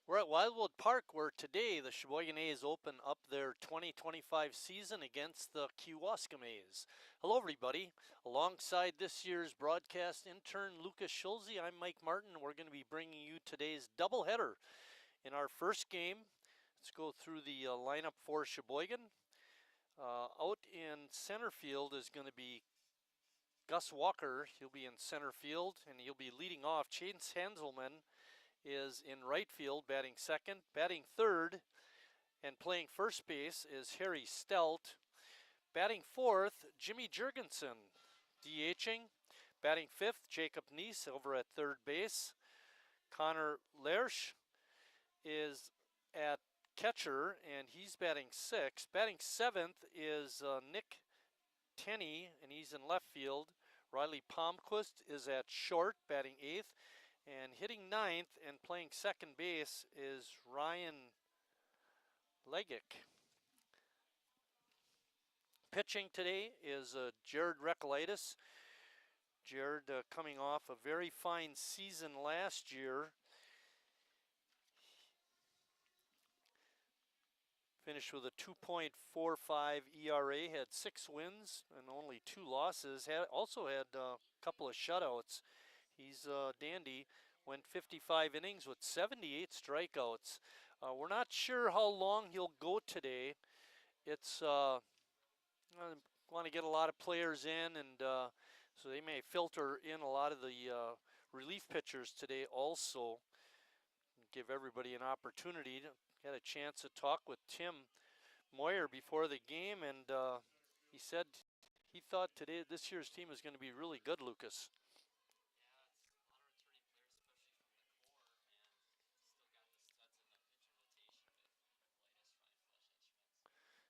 We're at Wildwood Park, where today the Sheboygan A's open up their 2025 season against the Kewaskum A's. Hello, everybody. Alongside this year's broadcast intern Lucas Schulze, I'm Mike Martin. We're going to be bringing you today's doubleheader. In our first game, let's go through the lineup for Sheboygan. Out in center field is going to be Gus Walker. He'll be in center field, and he'll be leading off. Chase Hanselman is in right field, batting second. Batting third and playing first base is Harry Stelt. Batting fourth, Jimmy Jurgensen, DHing. Batting fifth, Jacob Neese over at third base. Connor Lersch is at catcher, and he's batting sixth. Batting seventh is Nick Tenney, and he's in left field. Riley Palmquist is at short, batting eighth. And hitting ninth and playing second base is Ryan Legick. Pitching today is Jared Recolaitis. Jared coming off a very fine season last year. Finished with a 2.45 ERA, had 6 wins and only 2 losses. Also had a couple of shutouts. He's dandy. Went 55 innings with 78 strikeouts. We're not sure how long he'll go today. It's I want to get a lot of players in, and so they may filter in a lot of the relief pitchers today also. Give everybody an opportunity. Had a chance to talk with Tim Moyer before the game, and he said he thought this year's team is going to be really good, Lucas.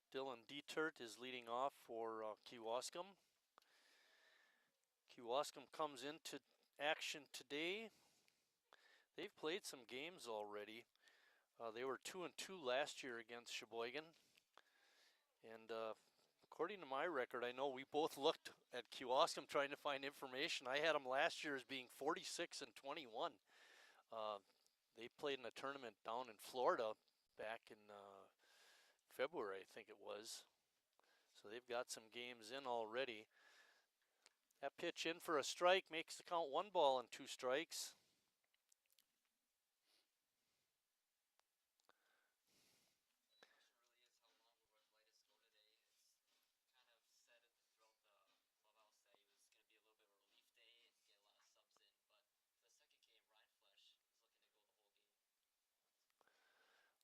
Dylan Dietert is leading off for Kewaskum. Kewaskum comes into action today. They've played some games already. They were 2-2 last year against Sheboygan. And according to my record, I know we both looked at Kewaskum trying to find information. I had them last year as being 46-21. They played in a tournament down in Florida back in February, I think it was. So they've got some games in already. That pitch in for a strike makes the count 1 ball and 2 strikes.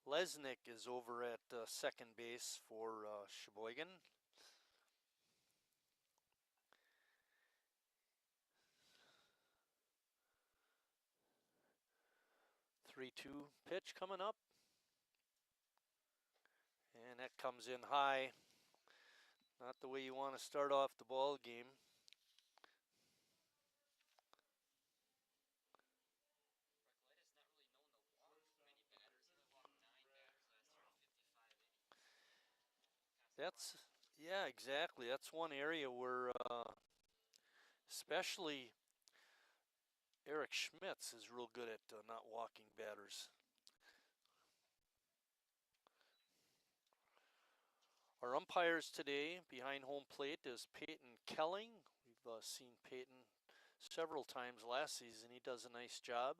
Lesnick is over at second base for Sheboygan. Three-two pitch coming up. And that comes in high. Not the way you want to start off the ball game. Yeah, exactly. That's one area where especially Eric Schmitz is real good at not walking batters. Our umpires today behind home plate is Peyton Kelling. We've seen Peyton several times last season. He does a nice job.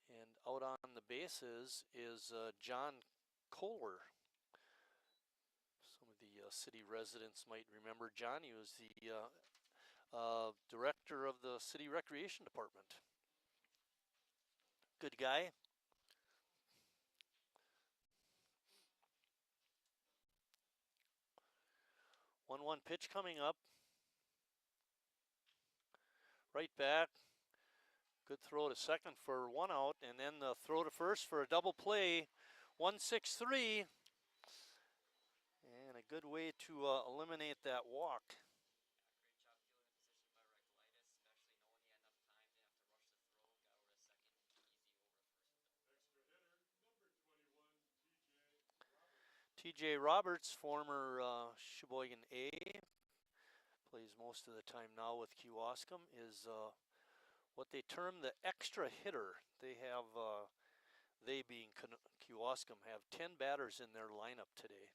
And out on the bases is John Kohler. Some of the city residents might remember John. He was the director of the city recreation department. Good guy. 1-1 pitch coming up. Right back. Good throw to second for 1 out, and then the throw to first for a double play. 1-6-3. And a good way to eliminate that walk. Great job fielding the position by Recolaitis, especially knowing he had enough time, didn't have to rush the throw, got over to second, easy over to first. Extra hitter, number 21, TJ Roberts, former Sheboygan A, plays most of the time now with Kewaskum, is what they term the extra hitter. They have they being Kewaskum, have 10 batters in their lineup today.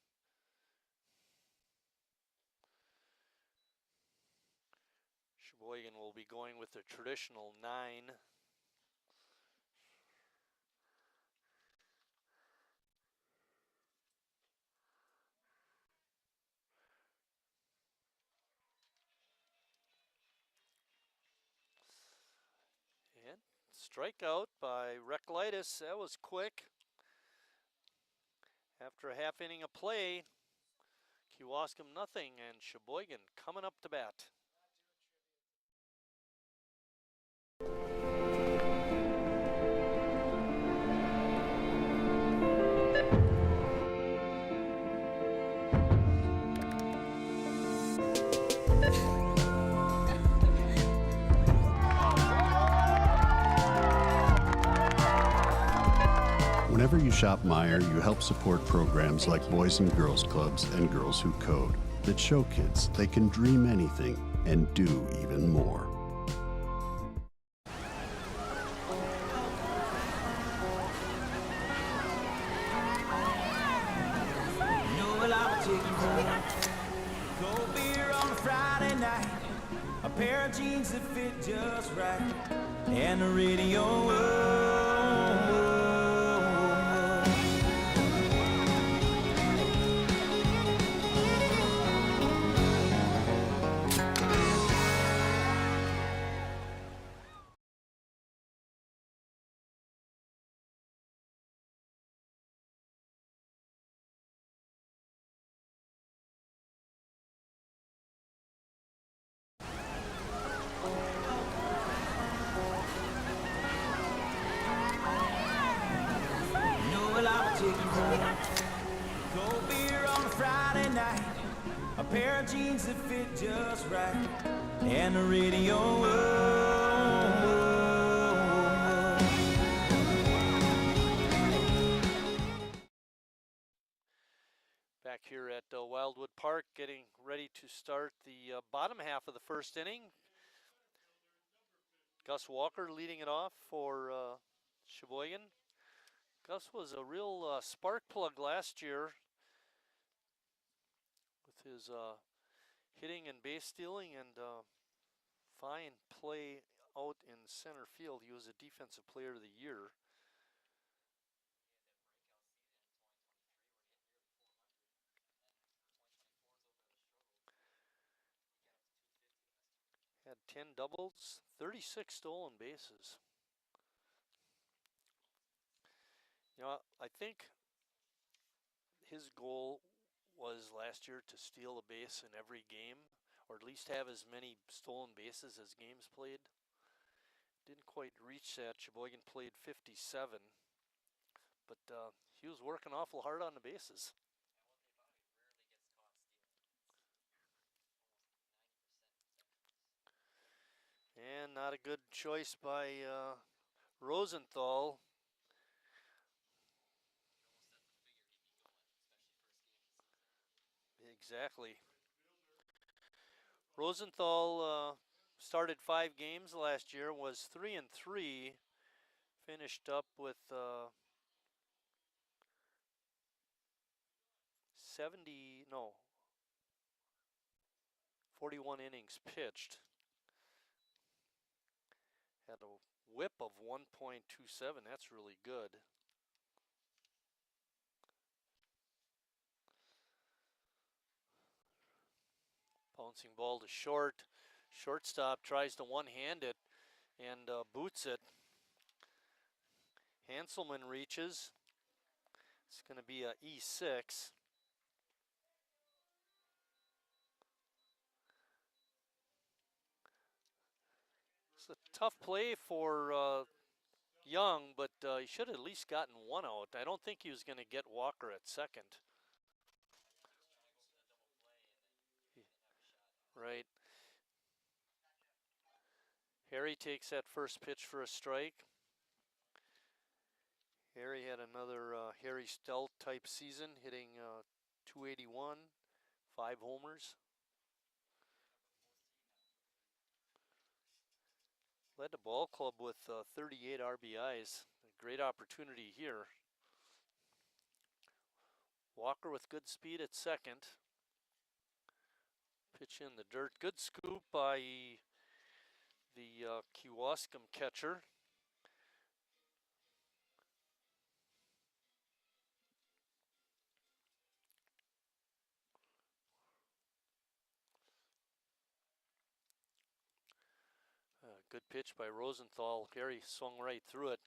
Sheboygan will be going with the traditional 9. And strikeout by Reclitus. That was quick. After a half inning of play, Kewaskum nothing, and Sheboygan coming up to bat. Whenever you shop Meijer, you help support programs like Boys and Girls Clubs and Girls Who Code that show kids they can dream anything and do even more. Cold beer on a Friday night, a pair of jeans that fit just right, and the radio. Cold beer on a Friday night, a pair of jeans that fit just right, and the radio. Back here at Wildwood Park, getting ready to start the bottom half of the first inning. Gus Walker leading it off for Sheboygan. Gus was a real spark plug last year with his hitting and base stealing and fine play out in center field. He was a defensive player of the year. Had 10 doubles, 36 stolen bases. You know, I think his goal was last year to steal a base in every game, or at least have as many stolen bases as games played. Didn't quite reach that. Sheboygan played 57, but he was working awful hard on the bases. And not a good choice by Rosenthal. Exactly. Rosenthal started 5 games last year, was 3-3, finished up with 41 innings pitched. Had a whip of 1.27. That's really good. Bouncing ball to short. Shortstop tries to one-hand it and boots it. Hanselman reaches. It's going to be a E6. It's a tough play for Young, but he should have at least gotten one out. I don't think he was going to get Walker at second. Right. Harry takes that first pitch for a strike. Harry had another Harry Stout type season, hitting 281, 5 homers. Led the ball club with 38 RBIs. A great opportunity here. Walker with good speed at second. Pitch in the dirt. Good scoop by the Kewaskum catcher. Good pitch by Rosenthal. Gary swung right through it.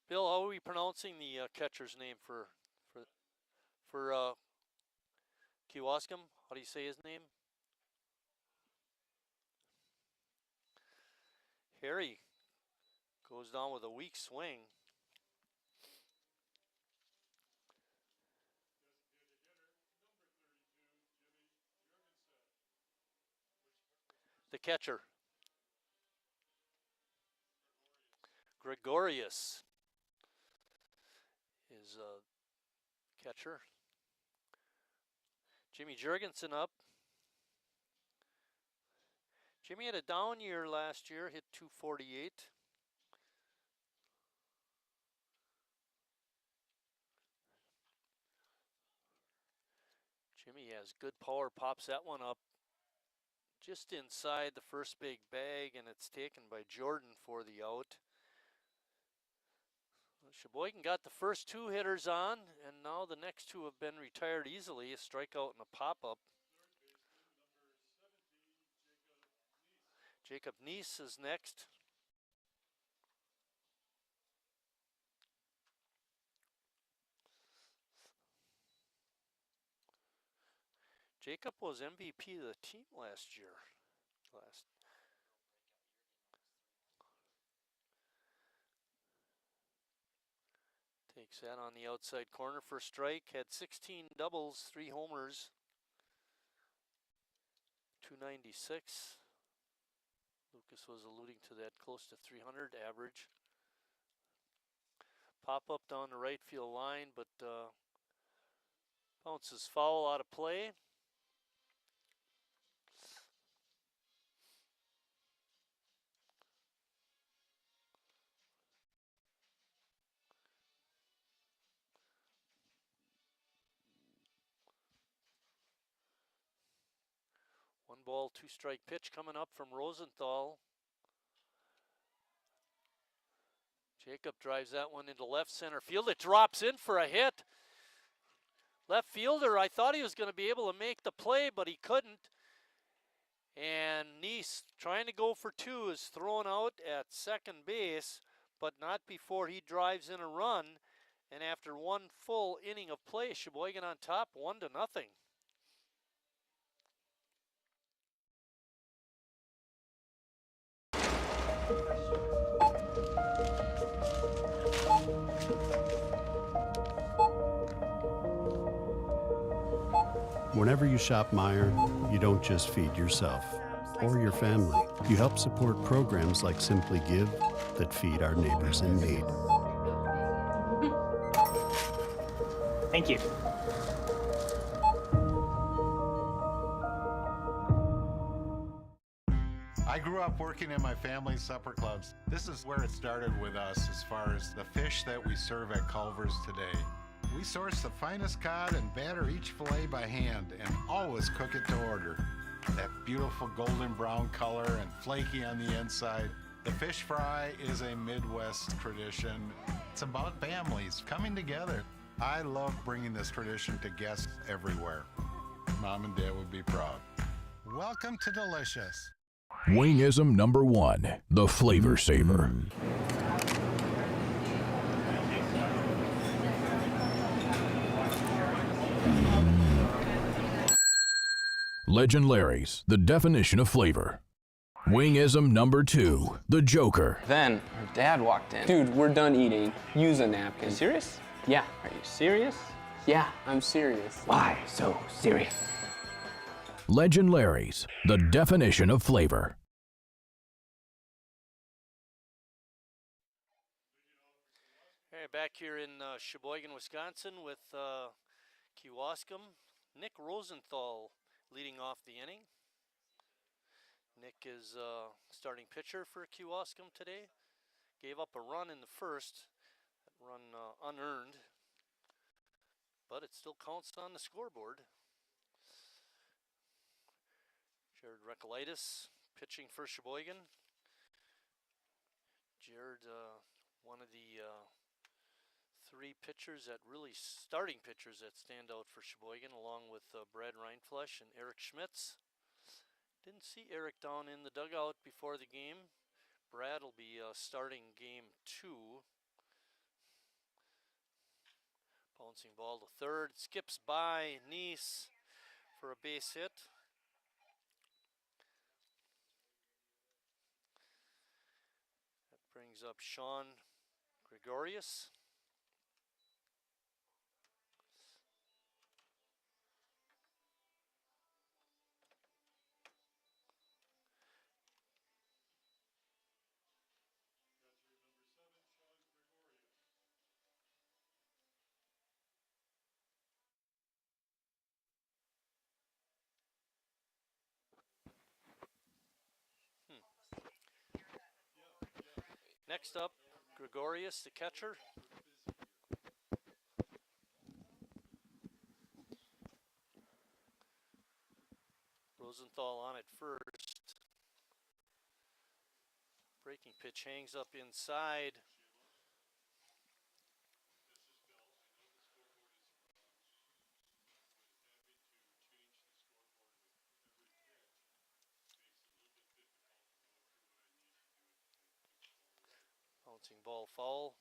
Bill, how are we pronouncing the catcher's name for Kewaskum? How do you say his name? Harry goes down with a weak swing. The catcher, Gregorius, is a catcher. Jimmy Jurgensen up. Jimmy had a down year last year, hit .248. Jimmy has good power, pops that one up just inside the first big bag, and it's taken by Jordan for the out. Sheboygan got the first two hitters on, and now the next two have been retired easily. A strikeout and a pop-up. Jacob Neese is next. Jacob was MVP of the team last year. Takes that on the outside corner for strike. Had 16 doubles, 3 homers. 296. Lucas was alluding to that, close to 300 average. Pop up down the right field line, but bounces foul out of play. One ball, 2 strike pitch coming up from Rosenthal. Jacob drives that one into left center field. It drops in for a hit. Left fielder, I thought he was going to be able to make the play, but he couldn't. And Neese, trying to go for 2, is thrown out at second base, but not before he drives in a run. And after one full inning of play, Sheboygan on top, 1-0. Whenever you shop Meijer, you don't just feed yourself or your family. You help support programs like Simply Give that feed our neighbors in need. Thank you. I grew up working in my family's supper clubs. This is where it started with us as far as the fish that we serve at Culver's today. We source the finest cod and batter each fillet by hand and always cook it to order. That beautiful golden brown color and flaky on the inside. The fish fry is a Midwest tradition. It's about families coming together. I love bringing this tradition to guests everywhere. Mom and Dad would be proud. Welcome to Delicious. Wingism number 1, the Flavor Saver. Legend Larry's, the definition of flavor. Wingism number 2, the Joker. Then her dad walked in. Dude, we're done eating. Use a napkin. You serious? Yeah. Are you serious? Yeah, I'm serious. Why so serious? Legend Larry's, the definition of flavor. All right, back here in Sheboygan, Wisconsin with Kewaskum. Nick Rosenthal leading off the inning. Nick is starting pitcher for Kewaskum today. Gave up a run in the first, that run unearned, but it still counts on the scoreboard. Jared Recolaitis pitching for Sheboygan. Jared, one of the three pitchers that really starting pitchers that stand out for Sheboygan, along with Brad Reinflesch and Eric Schmitz. Didn't see Eric down in the dugout before the game. Brad will be starting game 2. Bouncing ball to third, skips by Neese for a base hit. That brings up Sean Gregorius. Next up, Gregorius, the catcher. Rosenthal on at first. Breaking pitch hangs up inside. Bouncing ball foul.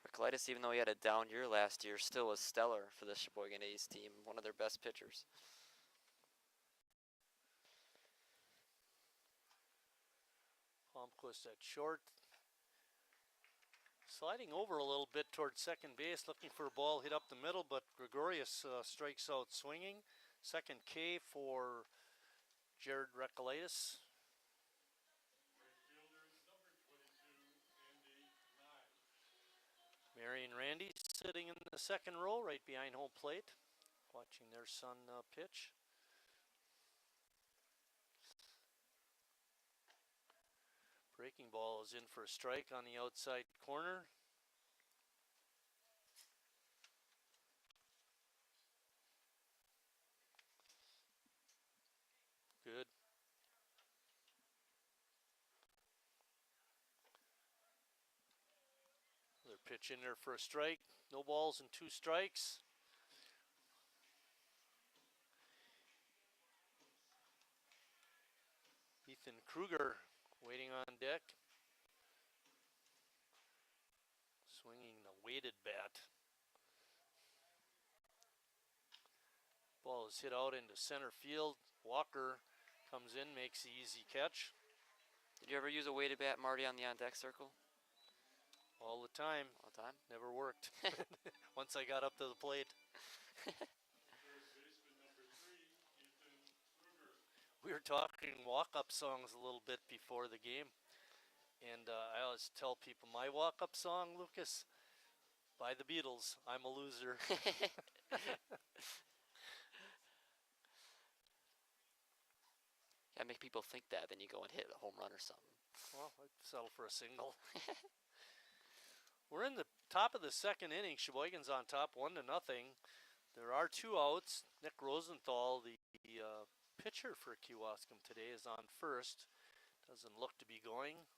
Recolaitis, even though he had a down year last year, still was stellar for the Sheboygan A's team, one of their best pitchers. Palmquist at short. Sliding over a little bit towards second base, looking for a ball hit up the middle, but Gregorius strikes out swinging. Second K for Jared Recolaitis. Mary and Randy sitting in the second row right behind home plate, watching their son pitch. Breaking ball is in for a strike on the outside corner. Good. Another pitch in there for a strike. No balls and 2 strikes. Ethan Kruger waiting on deck. Swinging the weighted bat. Ball is hit out into center field. Walker comes in, makes the easy catch. Did you ever use a weighted bat, Marty, on the on-deck circle? All the time. All the time? Never worked. Once I got up to the plate. We were talking walk-up songs a little bit before the game. And I always tell people, my walk-up song, Lucas, by the Beatles, I'm a Loser. Yeah, make people think that, then you go and hit a home run or something. Well, I'd settle for a single. We're in the top of the second inning. Sheboygan's on top 1-0. There are 2 outs. Nick Rosenthal, the pitcher for Kewaskum today, is on first. Doesn't look to be going.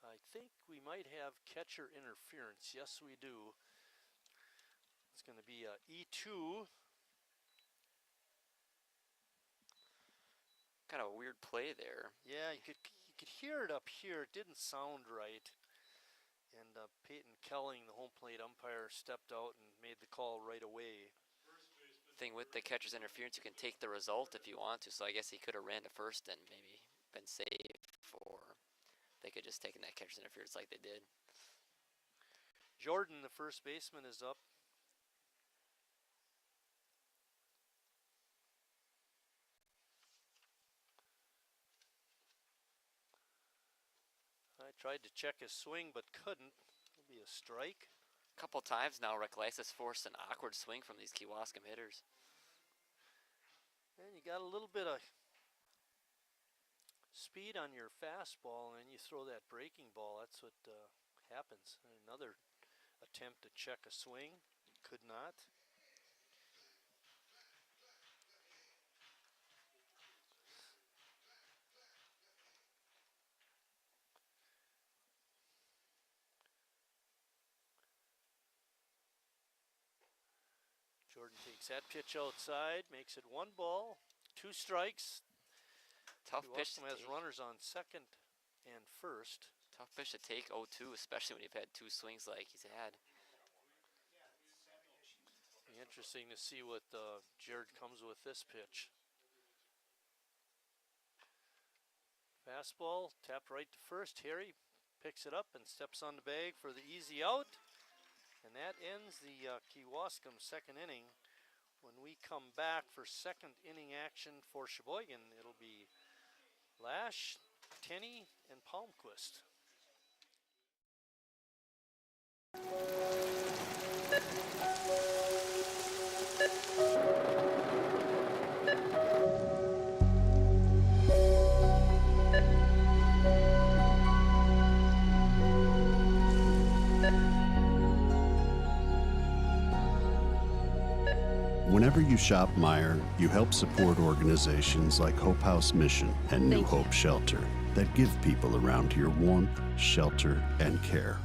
I think we might have catcher interference. Yes, we do. It's going to be E2. Kind of a weird play there. Yeah, you could hear it up here. It didn't sound right. And Peyton Kelling, the home plate umpire, stepped out and made the call right away. Thing with the catcher's interference, you can take the result if you want to. So I guess he could have ran to first and maybe been safe, or they could just taken that catcher's interference like they did. Jordan, the first baseman, is up. I tried to check his swing but couldn't. It'll be a strike. A couple times now, Reckless has forced an awkward swing from these Kewaskum hitters. And you got a little bit of speed on your fastball, and you throw that breaking ball. That's what happens. Another attempt to check a swing. Could not. Jordan takes that pitch outside, makes it 1 ball, 2 strikes. Tough pitch to Kewaskum has take. runners on second and first. Tough pitch to take 0-2, especially when you've had 2 swings like he's had. Be interesting to see what Jared comes with this pitch. Fastball, tapped right to first. Harry picks it up and steps on the bag for the easy out. And that ends the Kewaskum second inning. When we come back for second inning action for Sheboygan, it'll be Lash, Tenney, and Palmquist. Whenever you shop Meijer, you help support organizations like Hope House Mission and New Hope Shelter that give people around here warmth, shelter, and care.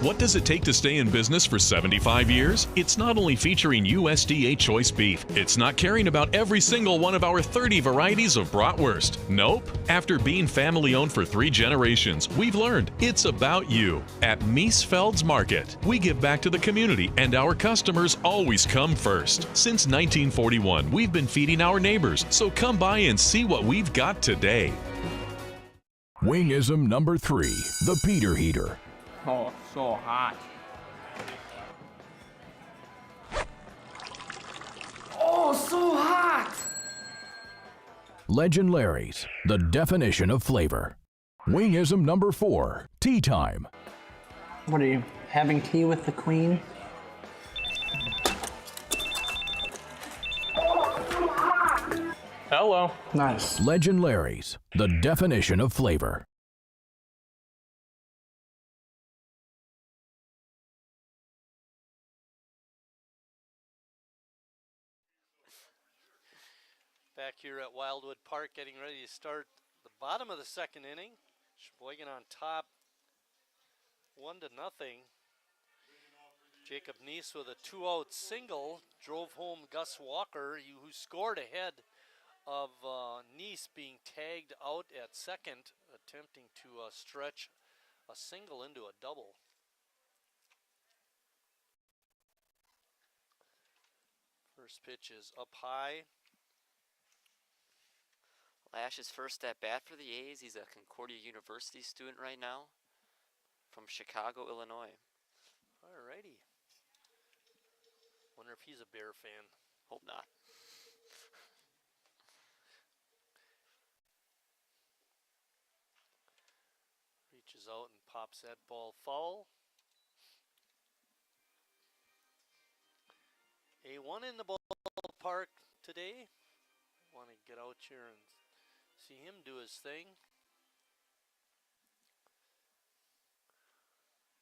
What does it take to stay in business for 75 years? It's not only featuring USDA choice beef. It's not caring about every single one of our 30 varieties of bratwurst. Nope. After being family owned for 3 generations, we've learned it's about you. At Miesfeld's Market, we give back to the community and our customers always come first. Since 1941, we've been feeding our neighbors, so come by and see what we've got today. Wingism number 3, the Peter Heater. Oh, so hot. Oh, so hot! Legend Larry's, the definition of flavor. Wingism number 4, tea time. What are you, having tea with the queen? Hello. Nice. Legend Larry's, the definition of flavor. Back here at Wildwood Park, getting ready to start the bottom of the second inning. Sheboygan on top, 1-0. Jacob Neese with a 2-out single drove home Gus Walker, who scored ahead of Neese being tagged out at second, attempting to stretch a single into a double. First pitch is up high. Lash's first at bat for the A's. He's a Concordia University student right now from Chicago, Illinois. Alrighty. Wonder if he's a Bear fan. Hope not. Reaches out and pops that ball foul. A1 in the ballpark today. Want to get out here and see him do his thing.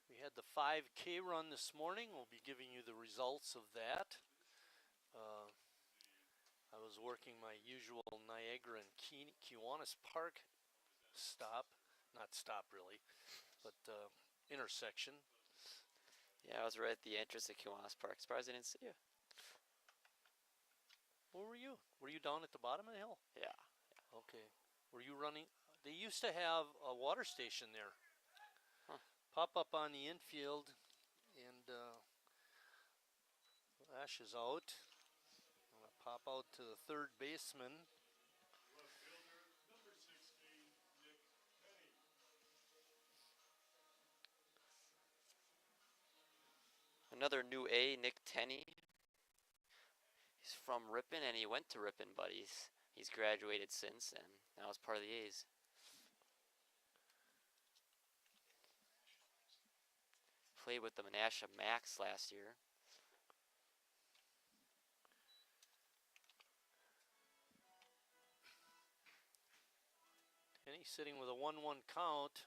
We had the 5K run this morning. We'll be giving you the results of that. I was working my usual Niagara and Kiwanis Park stop. Not stop really, but intersection. Yeah, I was right at the entrance of Kiwanis Park. Surprised I didn't see you. Where were you? Were you down at the bottom of the hill? Yeah. Okay. Were you running? They used to have a water station there. Huh. Pop up on the infield, and Lash is out. I'm gonna pop out to the third baseman. Another new A, Nick Tenney. He's from Ripon, and he went to Ripon, but he's graduated since, and now is part of the A's. played with the Menasha Max last year. And he's sitting with a 1-1 count.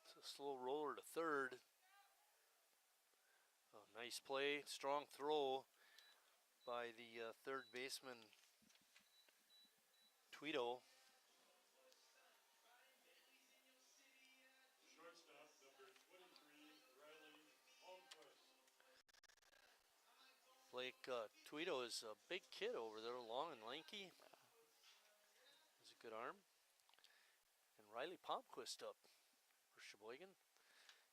It's a slow roller to third. Oh, nice play, strong throw by the third baseman, Tweedo. Shortstop number 23, Riley Holmquist. Blake Tweedo is a big kid over there, long and lanky. Has a good arm. And Riley Palmquist up for Sheboygan.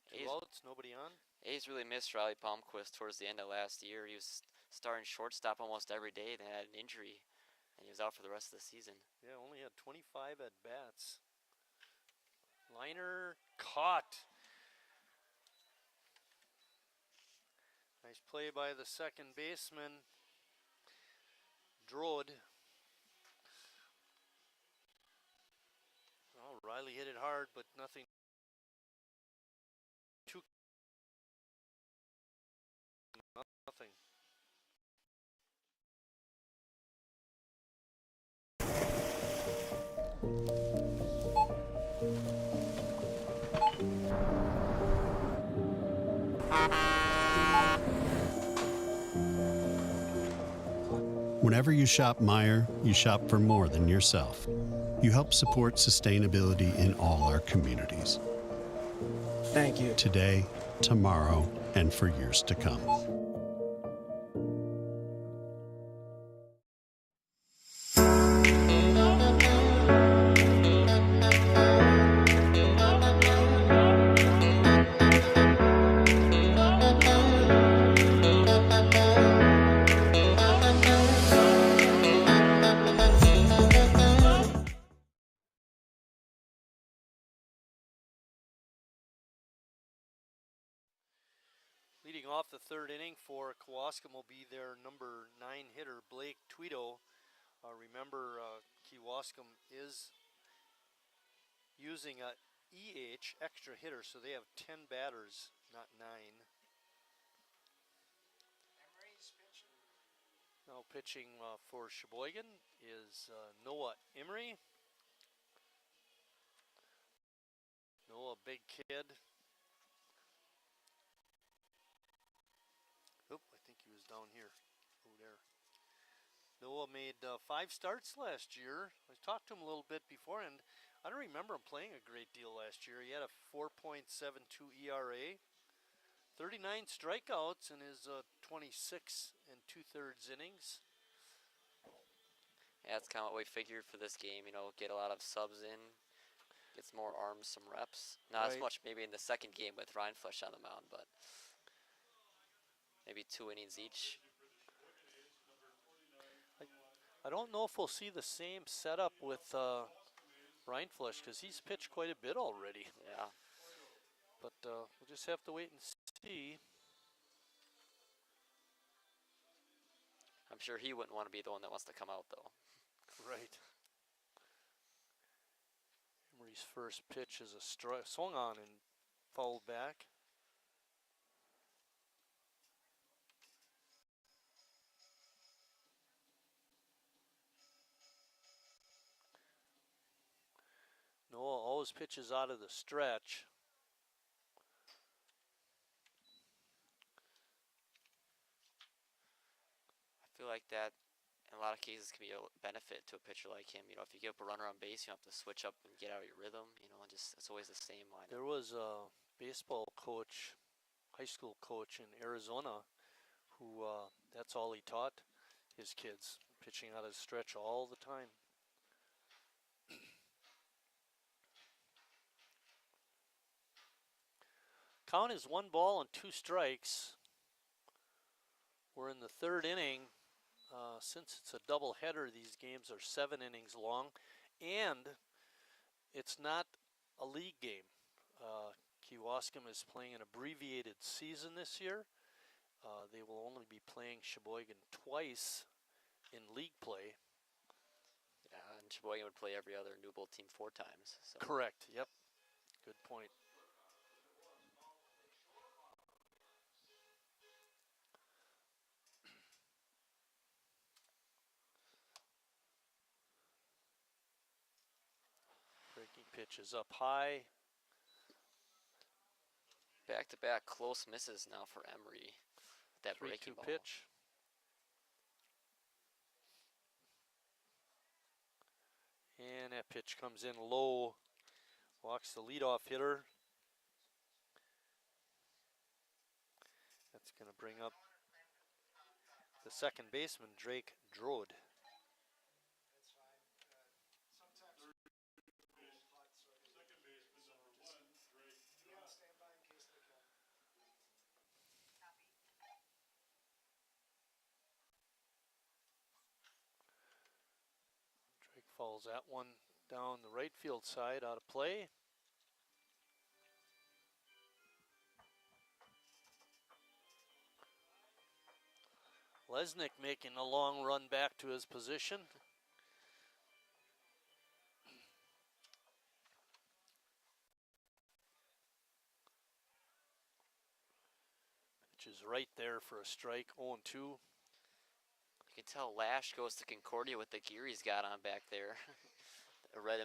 Two outs, nobody on. A's really missed Riley Palmquist towards the end of last year. He was starting shortstop almost every day, then had an injury, and he was out for the rest of the season. Yeah, only had 25 at bats. Liner caught. Nice play by the second baseman, Drode. Oh, Riley hit it hard, but nothing. Nothing. Whenever you shop Meijer, you shop for more than yourself. You help support sustainability in all our communities. Thank you. Today, tomorrow, and for years to come. Leading off the third inning for Kewaskum will be their number 9 hitter, Blake Tweedo. Remember, Kewaskum is using a EH, extra hitter, so they have 10 batters, not 9. Now pitching for Sheboygan is Noah Emery. Noah, big kid. Oop, I think he was down here. Oh, there. Noah made 5 starts last year. I talked to him a little bit before, and I don't remember him playing a great deal last year. He had a 4.72 ERA, 39 strikeouts in his 26 2/3 innings. Yeah, that's kind of what we figured for this game. You know, get a lot of subs in, get some more arms, some reps. Not as much maybe in the second game with Ryan Flesh on the mound, but maybe 2 innings each. I don't know if we'll see the same setup with Rindfleisch because he's pitched quite a bit already. Yeah. But we'll just have to wait and see. I'm sure he wouldn't want to be the one that wants to come out, though. Right. Emery's first pitch is a swung on and fouled back. Noah always pitches out of the stretch. I feel like that in a lot of cases can be a benefit to a pitcher like him. You know, if you give up a runner on base, you have to switch up and get out of your rhythm. You know, just it's always the same line. There was a baseball coach, high school coach in Arizona, who that's all he taught his kids, pitching out of the stretch all the time. Count is 1 ball and 2 strikes. We're in the third inning. Since it's a doubleheader, these games are 7 innings long, and it's not a league game. Kewaskum is playing an abbreviated season this year. They will only be playing Sheboygan twice in league play. Yeah, and Sheboygan would play every other Newbold team 4 times. So. Correct, yep. Good point. pitch is up high. Back-to-back close misses now for Emery. That 3-2 breaking ball. pitch. And that pitch comes in low. Walks the leadoff hitter. That's going to bring up the second baseman, Drake Drode. Second baseman number 1, Drake Drott. Drake fouls that one down the right field side, out of play. Lesnick making a long run back to his position. Pitch is right there for a strike, 0-2. You can tell Lash goes to Concordia with the gear he's got on back there. The red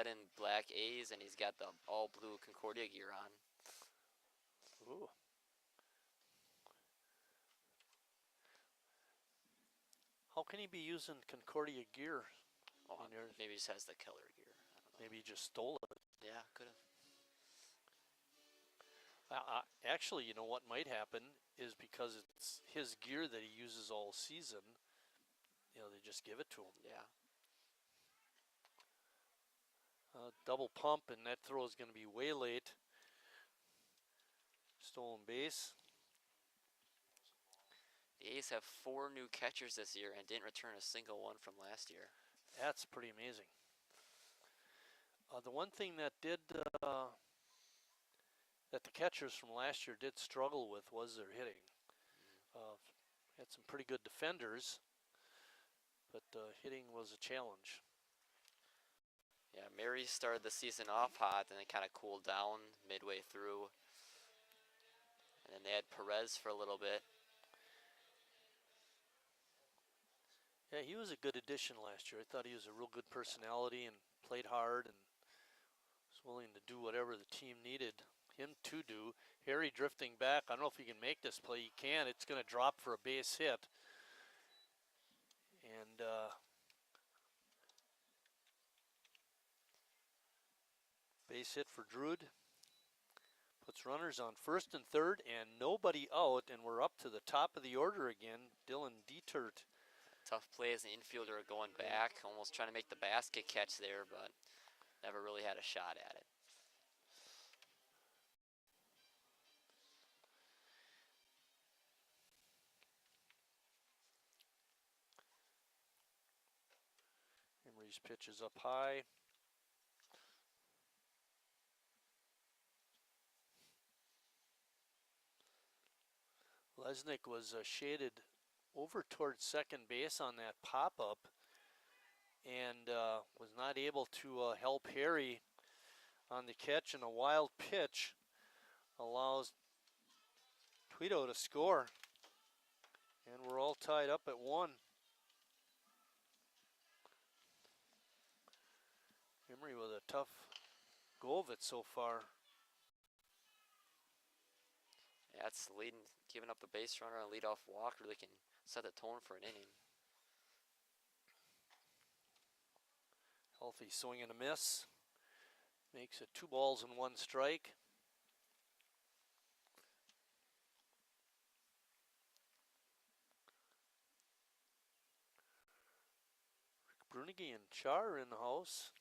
and black A's, and he's got the all blue Concordia gear on. Ooh. How can he be using Concordia gear? Oh, on yours? maybe he just has the Keller gear. I don't know. Maybe he just stole it. Yeah, could have. Actually, you know what might happen is because it's his gear that he uses all season, you know, they just give it to him. Yeah. Double pump, and that throw is going to be way late. Stolen base. The A's have 4 new catchers this year and didn't return a single one from last year. That's pretty amazing. The one thing that did that the catchers from last year did struggle with was their hitting. Had some pretty good defenders, but hitting was a challenge. Yeah, Mary started the season off hot and then kind of cooled down midway through. And then they had Perez for a little bit. Yeah, he was a good addition last year. I thought he was a real good personality and played hard and was willing to do whatever the team needed him to do. Harry drifting back. I don't know if he can make this play. He can. It's going to drop for a base hit. And base hit for Drude. Puts runners on first and third and nobody out, and we're up to the top of the order again. Dylan Dietert. Tough play as an infielder going back, almost trying to make the basket catch there, but never really had a shot at it. Emery's pitch is up high. Lesnick was shaded over towards second base on that pop-up and was not able to help Harry on the catch, and a wild pitch allows Tweedo to score. And we're all tied up at 1. Emery with a tough go of it so far. Yeah, it's leading, giving up a base runner and leadoff walk really can set the tone for an inning. Healthy swing and a miss. Makes it 2 balls and 1 strike. Rick Brunigy and Char in the house.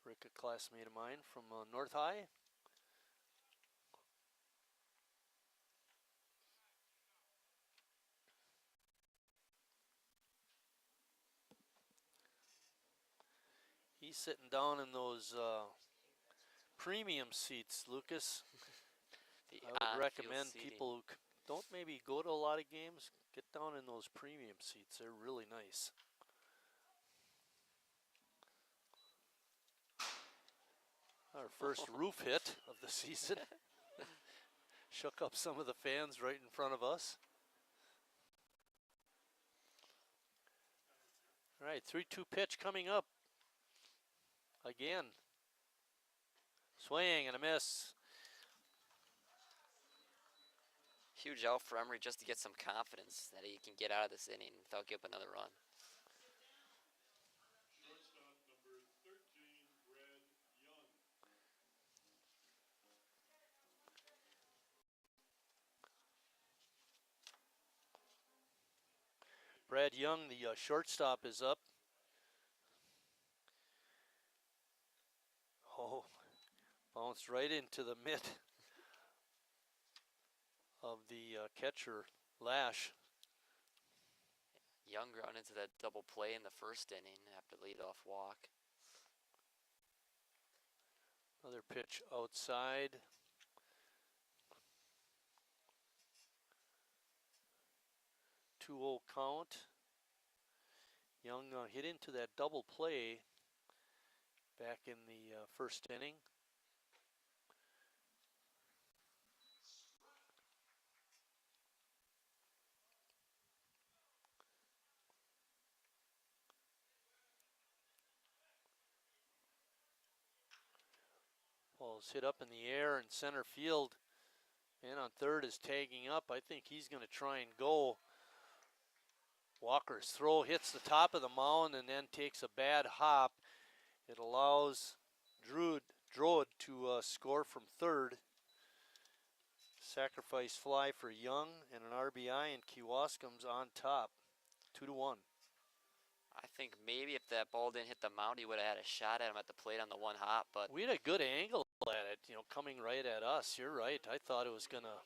Rick, a classmate of mine from North High. He's sitting down in those premium seats, Lucas. I would recommend people who don't maybe go to a lot of games, get down in those premium seats. They're really nice. Our first roof hit of the season. Shook up some of the fans right in front of us. All right, 3-2 pitch coming up. Again, Swing and a miss. Huge out for Emery just to get some confidence that he can get out of this inning without giving up another run. Shortstop number 13, Brad Young. Brad Young, the shortstop, is up. Oh, bounced right into the mitt of the catcher, Lash. Young ground into that double play in the first inning after leadoff walk. Another pitch outside. Two-0 count. Young hit into that double play back in the first inning. Ball's hit up in the air in center field. Man on third is tagging up. I think he's going to try and go. Walker's throw hits the top of the mound and then takes a bad hop. It allows Drode to score from third. Sacrifice fly for Young and an RBI, and Kewaskum's on top, 2-1. I think maybe if that ball didn't hit the mound, he would have had a shot at him at the plate on the one hop, but We had a good angle at it, coming right at us. You're right. I thought it was gonna.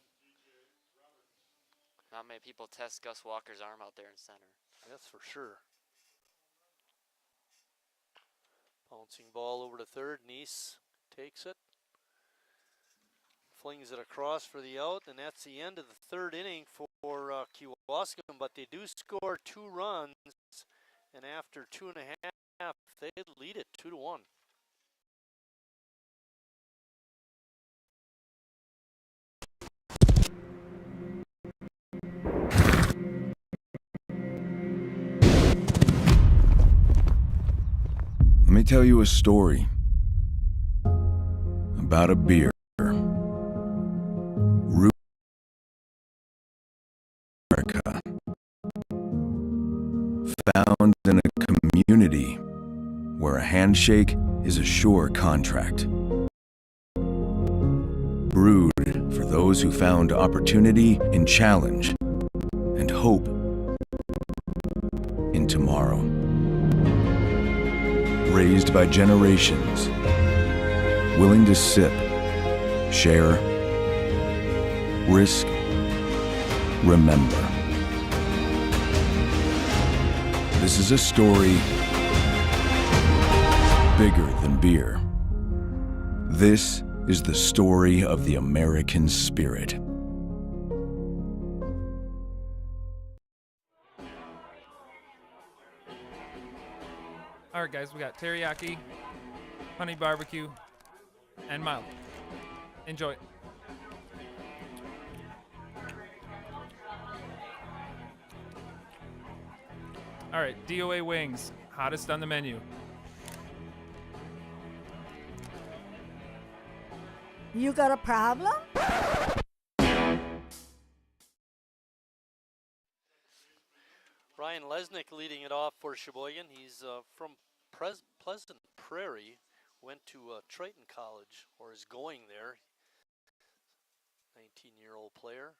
not many people test Gus Walker's arm out there in center. That's for sure. Bouncing ball over to third. Nice takes it. Flings it across for the out, and that's the end of the third inning for Kewaskum. But they do score 2 runs, and after 2.5, they lead it 2-1. Let me tell you a story about a beer. America. Found in a community where a handshake is a sure contract. Brewed for those who found opportunity in challenge and hope in tomorrow. Raised by generations, willing to sip, share, risk, remember. This is a story bigger than beer. This is the story of the American spirit. All right, guys, we got teriyaki, honey barbecue, and mild. Enjoy. All right, DOA wings, hottest on the menu. You got a problem? Ryan Lesnick leading it off for Sheboygan. He's from Pleasant Prairie, went to Triton College, or is going there. 19-year-old player.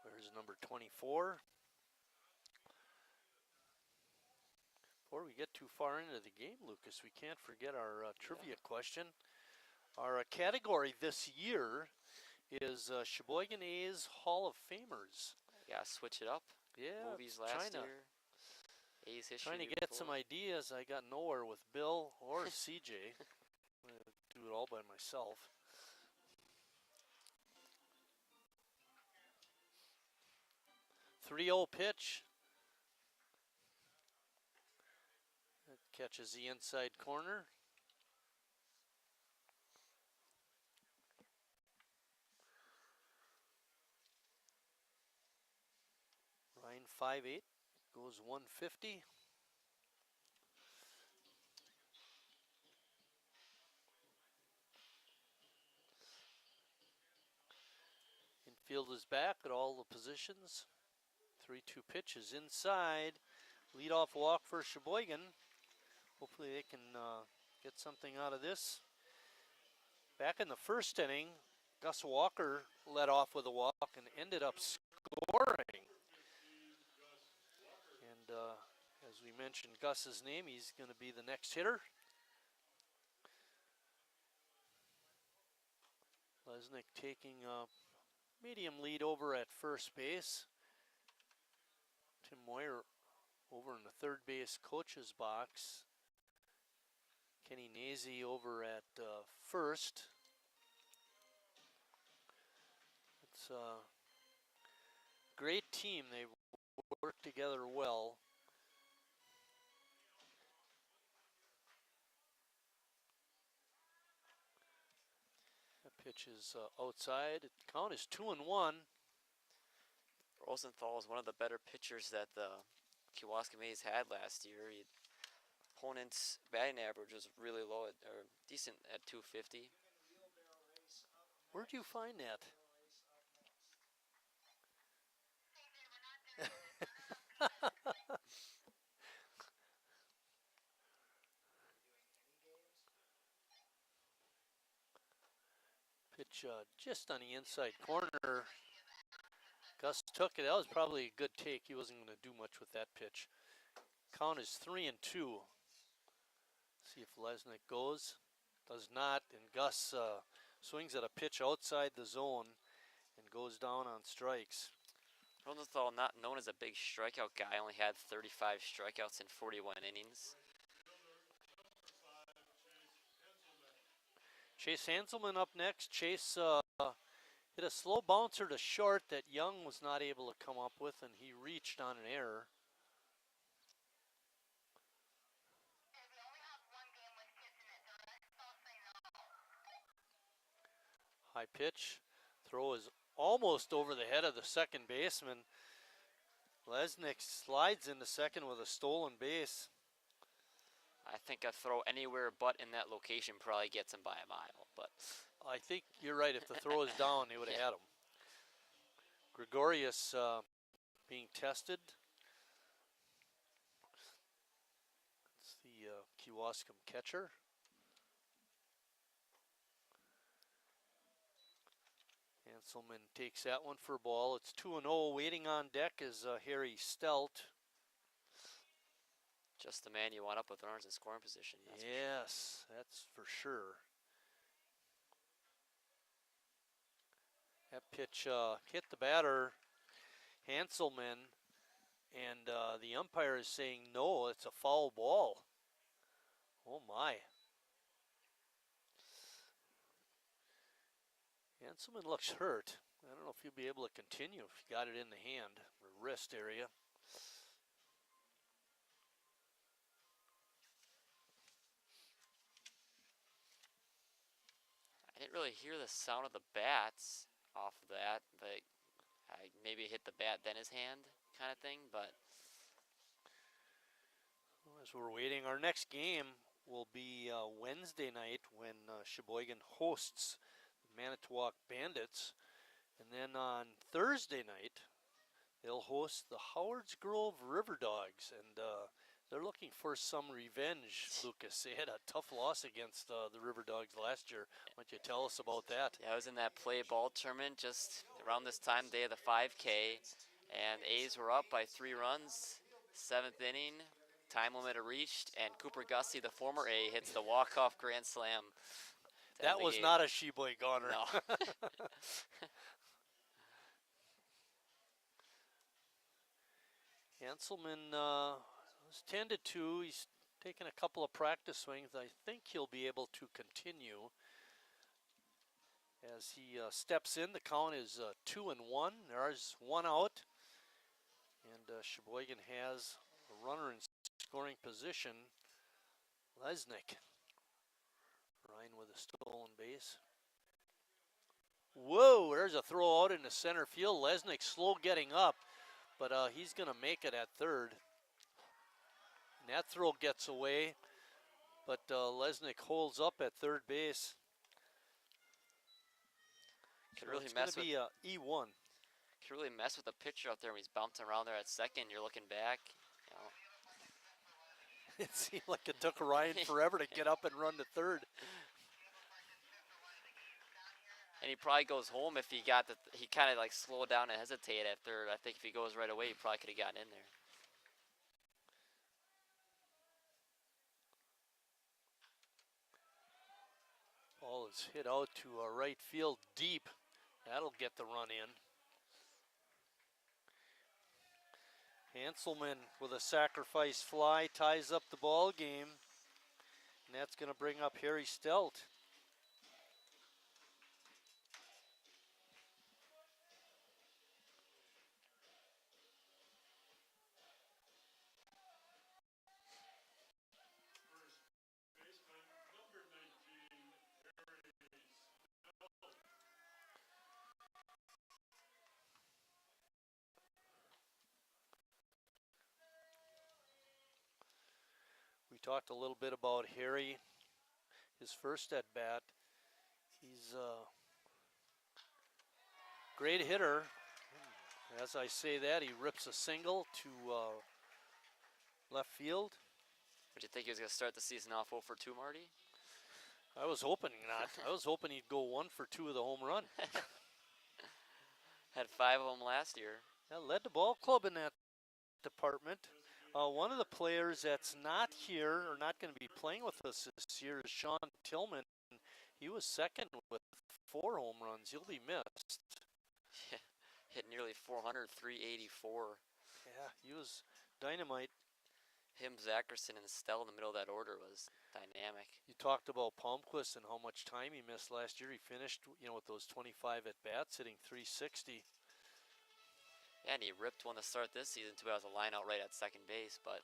There's number 24. Before we get too far into the game, Lucas, we can't forget our trivia question. Our category this year is Sheboygan A's Hall of Famers. Yeah, switch it up. Yeah, Movies last year. A's history. Trying to year get before. some ideas. I got nowhere with Bill or CJ. I'm going to do it all by myself. Three-0 pitch. It catches the inside corner. Ryan 5'8", goes 150. Field is back at all the positions. 3-2 pitch is inside. Leadoff walk for Sheboygan. Hopefully they can get something out of this. Back in the first inning, Gus Walker led off with a walk and ended up scoring. And as we mentioned Gus's name, he's going to be the next hitter. Lesnick taking a medium lead over at first base. Tim Moyer over in the third base coach's box. Kenny Nazy over at first. It's a great team. They work together well. That pitch is outside. The count is 2-1. Rosenthal is one of the better pitchers that the Kewaskum A's had last year. Opponent's batting average was really low, or decent at 250. Where'd you find that? Pitch just on the inside corner. Gus took it. That was probably a good take. He wasn't going to do much with that pitch. Count is 3-2. See if Lesnick goes. Does not. And Gus swings at a pitch outside the zone and goes down on strikes. Rosenthal, not known as a big strikeout guy, only had 35 strikeouts in 41 innings. Chase Hanselman up next. Chase hit a slow bouncer to short that Young was not able to come up with, and he reached on an error. High pitch. Throw is almost over the head of the second baseman. Lesnick slides into second with a stolen base. I think a throw anywhere but in that location probably gets him by a mile. But I think you're right. If the throw is down, they would have had him. Gregorius being tested. It's the Kewaskum catcher. Hanselman takes that one for a ball. It's 2-0. Waiting on deck is Harry Stelt. Just the man you want up with runners in scoring position. Yes, that's for sure. That pitch hit the batter, Hanselman, and the umpire is saying no, it's a foul ball. Oh my. Hanselman looks hurt. I don't know if he'll be able to continue if he got it in the hand or wrist area. I didn't really hear the sound of the bats off of that, but maybe hit the bat then his hand kind of thing, but as we're waiting, our next game will be Wednesday night when Sheboygan hosts the Manitowoc Bandits, and then on Thursday night they'll host the Howards Grove River Dogs, and they're looking for some revenge, Lucas. They had a tough loss against the River Dogs last year. Why don't you tell us about that? Yeah, I was in that play ball tournament just around this time, day of the 5K, and A's were up by 3 runs, 7th inning, time limit reached, and Cooper Gussie, the former A, hits the walk-off grand slam. That was not a Sheboyganer. No. Hanselman was 10-2. He's taken a couple of practice swings. I think he'll be able to continue as he steps in. The count is 2-1. There's 1 out, and Sheboygan has a runner in scoring position. Lesnick, Ryan with a stolen base. Whoa, there's a throw out into center field. Lesnick slow getting up, but he's going to make it at third. And that throw gets away, but Lesnick holds up at third base. Could So really it's mess going to be E1. Could really mess with the pitcher out there when he's bouncing around there at second. You're looking back. You know. It seemed like it took Ryan forever to get up and run to third. And he probably goes home if he got he kind of like slowed down and hesitated at third. I think if he goes right away, he probably could have gotten in there. Ball is hit out to right field deep. That'll get the run in. Hanselman with a sacrifice fly ties up the ball game. And that's going to bring up Harry Stelt. We talked a little bit about Harry, his first at bat. He's a great hitter. As I say that, he rips a single to left field. Would you think he was going to start the season off 0 for 2, Marty? I was hoping not. I was hoping he'd go 1 for 2 with a home run. Had 5 of them last year. Yeah, led the ball club in that department. One of the players that's not here or not going to be playing with us this year is Sean Tillman. He was second with 4 home runs. He'll be missed. Yeah, hit nearly 400, 384. Yeah, he was dynamite. Him, Zackerson, and Stell in the middle of that order was dynamic. You talked about Palmquist and how much time he missed last year. He finished, with those 25 at bats, hitting 360. Yeah, and he ripped one to start this season too. I was a line out right at second base, but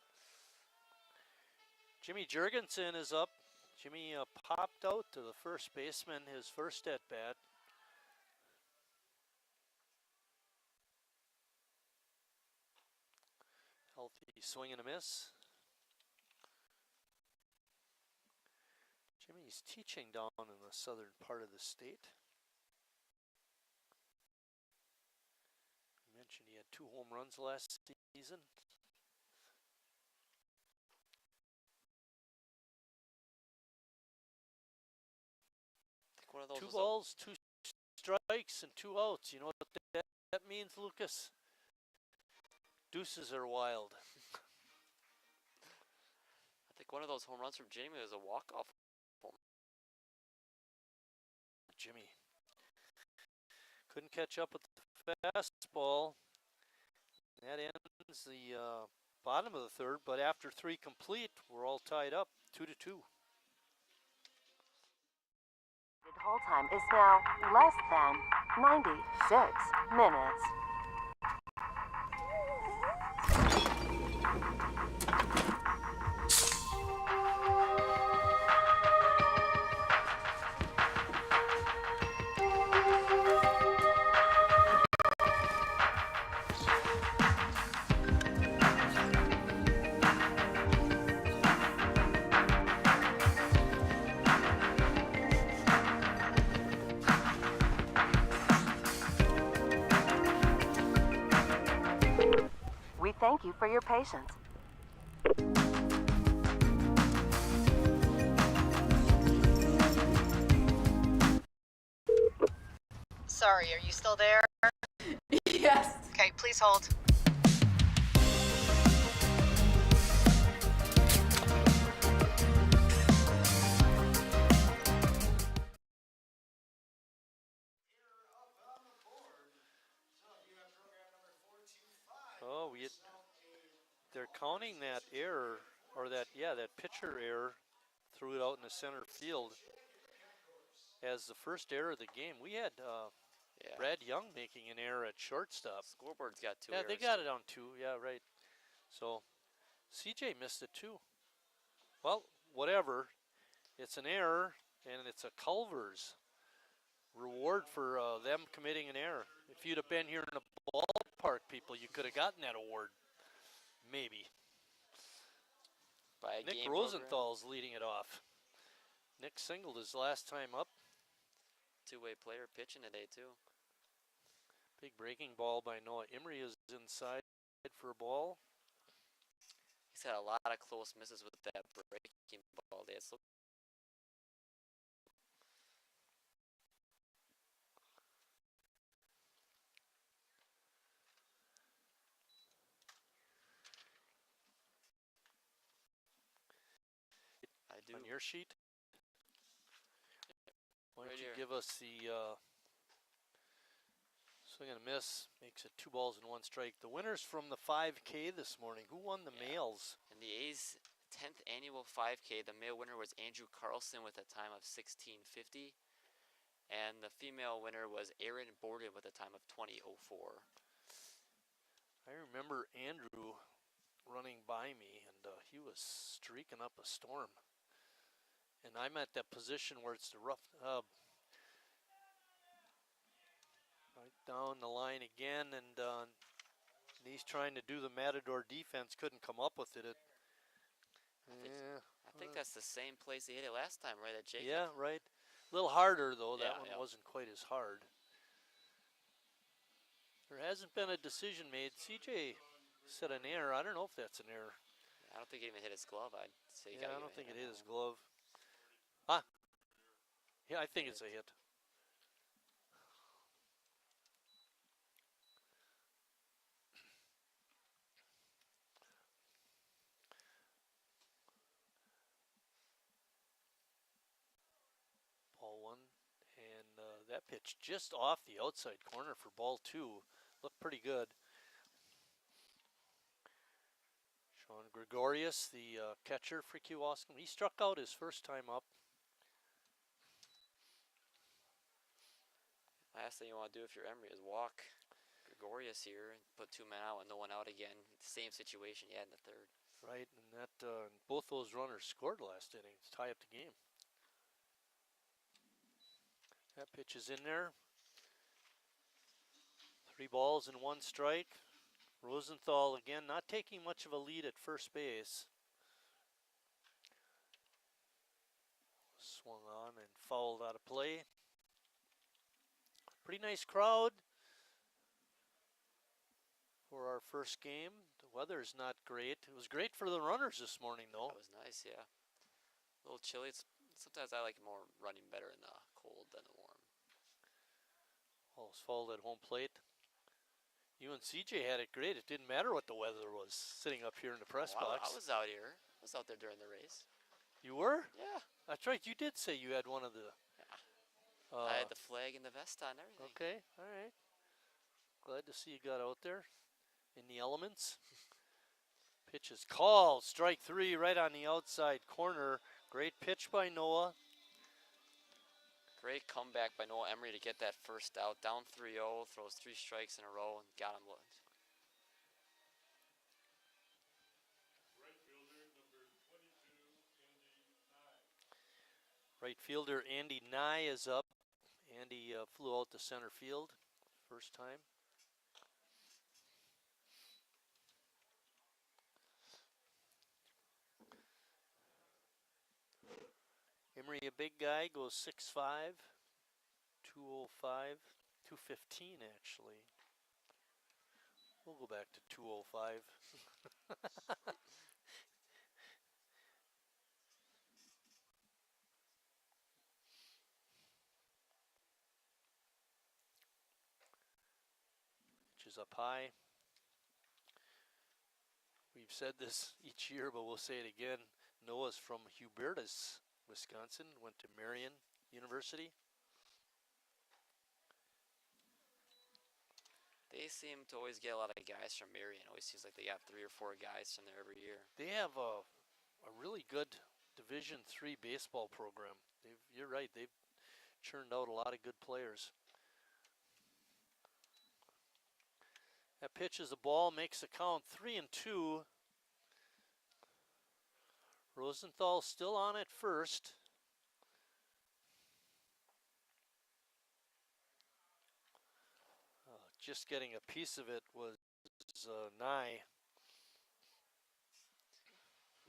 Jimmy Jurgensen is up. Jimmy popped out to the first baseman, his first at bat. Healthy swing and a miss. Jimmy's teaching down in the southern part of the state. I mentioned he had 2 home runs last season. I think one of those 2 balls, 2 strikes, and 2 outs. You know what that means, Lucas? Deuces are wild. I think one of those home runs from Jimmy was a walk-off home. Jimmy couldn't catch up with the fastball. That ends the bottom of the third, but after 3 complete, we're all tied up, 2-2. The hold time is now less than 96 minutes. We thank you for your patience. Sorry, are you still there? Yes. Okay, please hold. Oh, they're counting that error, or that pitcher error, threw it out in the center field as the first error of the game. We had Brad Young making an error at shortstop. Scoreboard's got 2 Yeah, errors. they got it on 2. Yeah, right. So CJ missed it too. Well, whatever. It's an error, and it's a Culver's reward for them committing an error. If you'd have been here in the ballpark, people, you could have gotten that award. Maybe. By a Nick game Rosenthal's leading it off. Nick singled his last time up. 2-way player pitching today too. Big breaking ball by Noah. Emery is inside for a ball. He's had a lot of close misses with that breaking ball. It's I do. On your sheet? Why don't Right you here. give us the swing and a miss, makes it 2 balls and 1 strike. The winners from the 5K this morning. Who won the males? In the A's 10th annual 5K, the male winner was Andrew Carlson with a time of 16:50. And the female winner was Erin Borden with a time of 20:04. I remember Andrew running by me, and he was streaking up a storm. And I'm at that position where it's the rough, right down the line again, and he's trying to do the Matador defense, couldn't come up with it. I think that's the same place he hit it last time, right at Jacob? Yeah, right. A little harder, though. Yeah, That one wasn't quite as hard. There hasn't been a decision made. CJ said an error. I don't know if that's an error. I don't think he even hit his glove. I'd say Yeah, I don't think it hit his glove. Huh? Yeah, I think it's a hit. Ball 1, and that pitch just off the outside corner for ball 2. Looked pretty good. Sean Gregorius, the catcher for Kewaskum, he struck out his first time up. Last thing you want to do if you're Emery is walk Gregorius here and put 2 men out and no one out again. Same situation you had in the 3rd. Right, and that both those runners scored last inning to tie up the game. That pitch is in there. 3 balls and 1 strike. Rosenthal again not taking much of a lead at first base. Swung on and fouled out of play. Pretty nice crowd for our first game. The weather's not great. It was great for the runners this morning, though. That was nice, yeah. A little chilly. Sometimes I like more running better in the cold than the warm. Ball's fouled at home plate. You and CJ had it great. It didn't matter what the weather was sitting up here in the press box. I was out here. I was out there during the race. You were? Yeah. That's right. You did say you had one of the... I had the flag and the vest on and everything. Okay, all right. Glad to see you got out there in the elements. Pitch is called. Strike 3 right on the outside corner. Great pitch by Noah. Great comeback by Noah Emery to get that first out. Down 3-0, throws 3 strikes in a row and got him. Right fielder Andy Nye is up. Andy flew out to center field first time. Emery, a big guy, goes 6'5", 205, 215 actually. We'll go back to 205. Pitch is up high. We've said this each year, but we'll say it again. Noah's from Hubertus, Wisconsin, went to Marion University. They seem to always get a lot of guys from Marion. Always seems like they got 3 or 4 guys from there every year. They have a really good Division III baseball program. You're right, they've churned out a lot of good players. That pitch is a ball, makes the count 3-2. Rosenthal still on at first. Just getting a piece of it was Nye.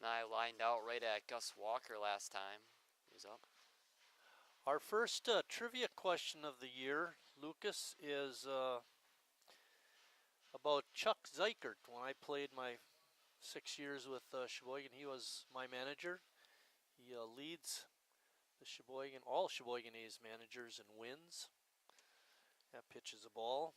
Nye lined out right at Gus Walker last time. He was up. Our first trivia question of the year, Lucas, is about Chuck Zeikert. When I played my 6 years with Sheboygan, he was my manager. He leads the all Sheboygan A's managers in wins. That pitches a ball.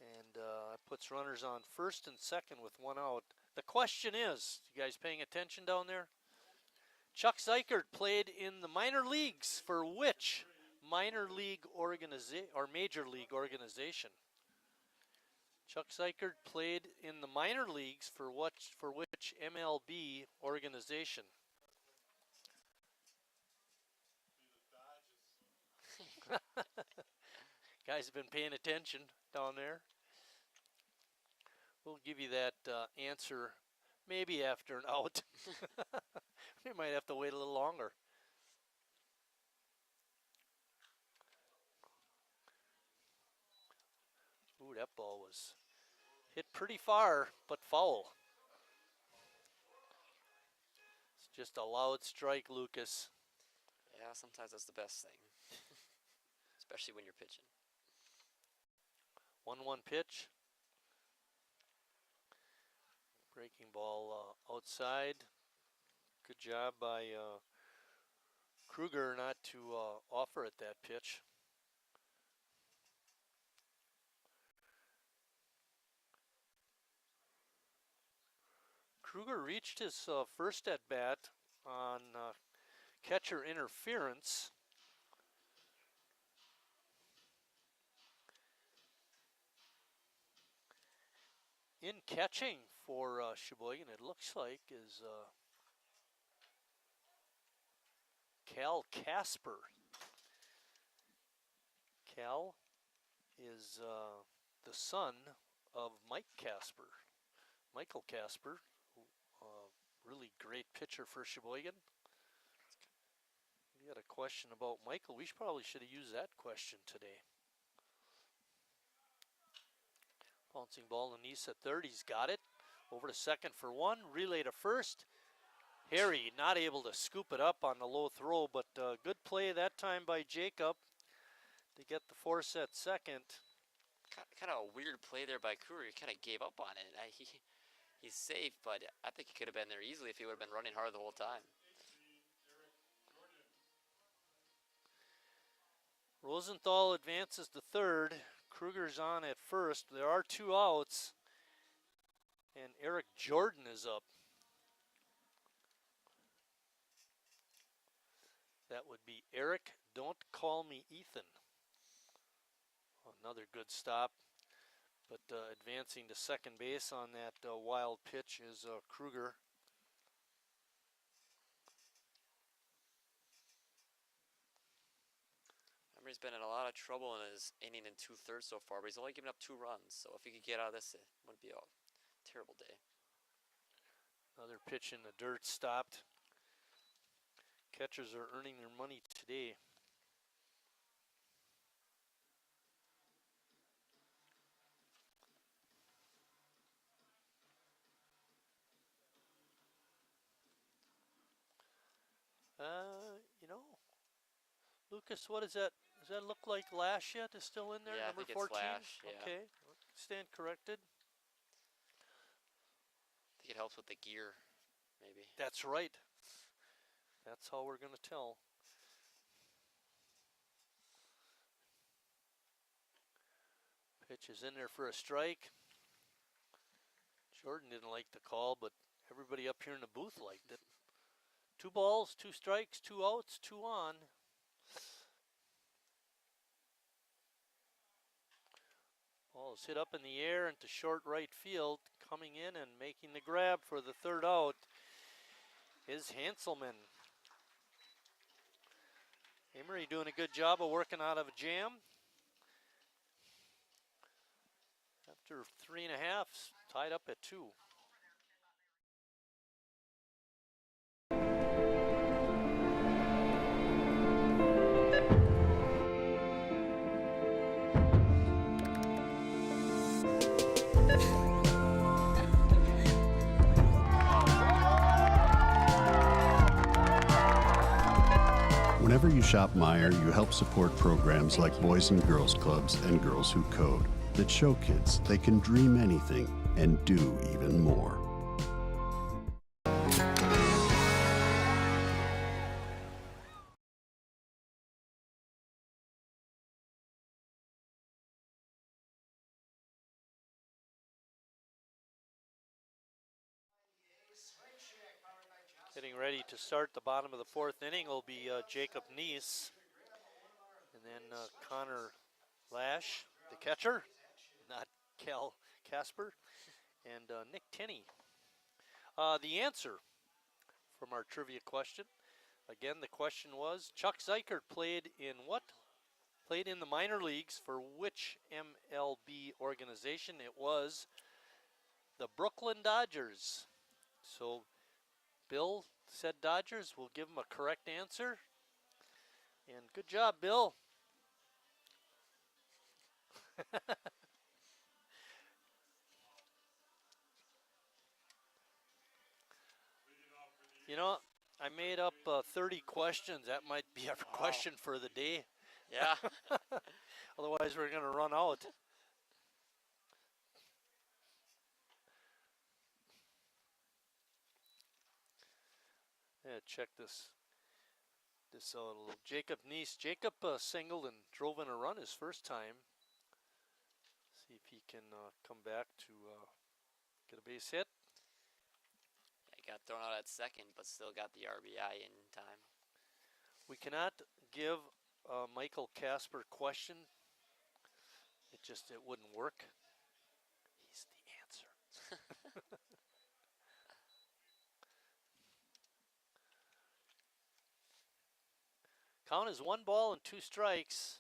And puts runners on first and second with one out. The question is, you guys paying attention down there? Chuck Zeikert played in the minor leagues for which minor league organization or major league organization? Chuck Zeikert played in the minor leagues for which MLB organization? Guys have been paying attention down there. We'll give you that answer maybe after an out. We might have to wait a little longer. Ooh, that ball was hit pretty far, but foul. It's just a loud strike, Lucas. Yeah, sometimes that's the best thing, especially when you're pitching. 1-1 pitch. Breaking ball outside. Good job by Kruger not to offer at that pitch. Kruger reached his first at bat on catcher interference. In catching for Sheboygan, it looks like, is Cal Casper. Cal is the son of Mike Casper. Michael Casper, really great pitcher for Sheboygan. We had a question about Michael. We probably should have used that question today. Bouncing ball to Nice at third. He's got it. Over to second for one. Relay to first. Harry not able to scoop it up on the low throw, but good play that time by Jacob to get the force at second. Kind of a weird play there by Kruger. He kind of gave up on it. He's safe, but I think he could have been there easily if he would have been running hard the whole time. Rosenthal advances to third. Kruger's on at first. There are two outs, and Eric Jordan is up. That would be Eric, don't call me Ethan. Another good stop, but advancing to second base on that wild pitch is Kruger. He's been in a lot of trouble in his inning and 2/3 so far, but he's only given up 2 runs. So if he could get out of this, it wouldn't be a terrible day. Another pitch in the dirt stopped. Catchers are earning their money today. You know, Lucas, what is that? Does that look like Lash yet? Is still in there? Yeah, Number I think 14? it's Lash, yeah. Okay, stand corrected. I think it helps with the gear, maybe. That's right. That's how we're going to tell. Pitch is in there for a strike. Jordan didn't like the call, but everybody up here in the booth liked it. 2 balls, 2 strikes, 2 outs, 2 on. Ball is hit up in the air into short right field. Coming in and making the grab for the 3rd out is Hanselman. Amory doing a good job of working out of a jam. After 3.5, tied up at 2. Whenever you shop Meijer, you help support programs like Boys and Girls Clubs and Girls Who Code. that show kids they can dream anything and do even more. Getting ready to start the bottom of the fourth inning will be Jacob Neese, and then Connor Lash, the catcher, not Cal Casper, and Nick Tinney. The answer from our trivia question, again, the question was, Chuck Zeikert played in what? Played in the minor leagues for which MLB organization? It was the Brooklyn Dodgers. So Bill said Dodgers. We'll give him a correct answer. And good job, Bill. You know, I made up 30 questions. That might be our question for the day. Yeah. Otherwise, we're going to run out. Yeah, check this out a little. Jacob Neese. Jacob singled and drove in a run his first time. See if he can come back to get a base hit. He got thrown out at second, but still got the RBI in time. We cannot give Michael Casper question. It wouldn't work. He's the answer. Count is 1 ball and 2 strikes.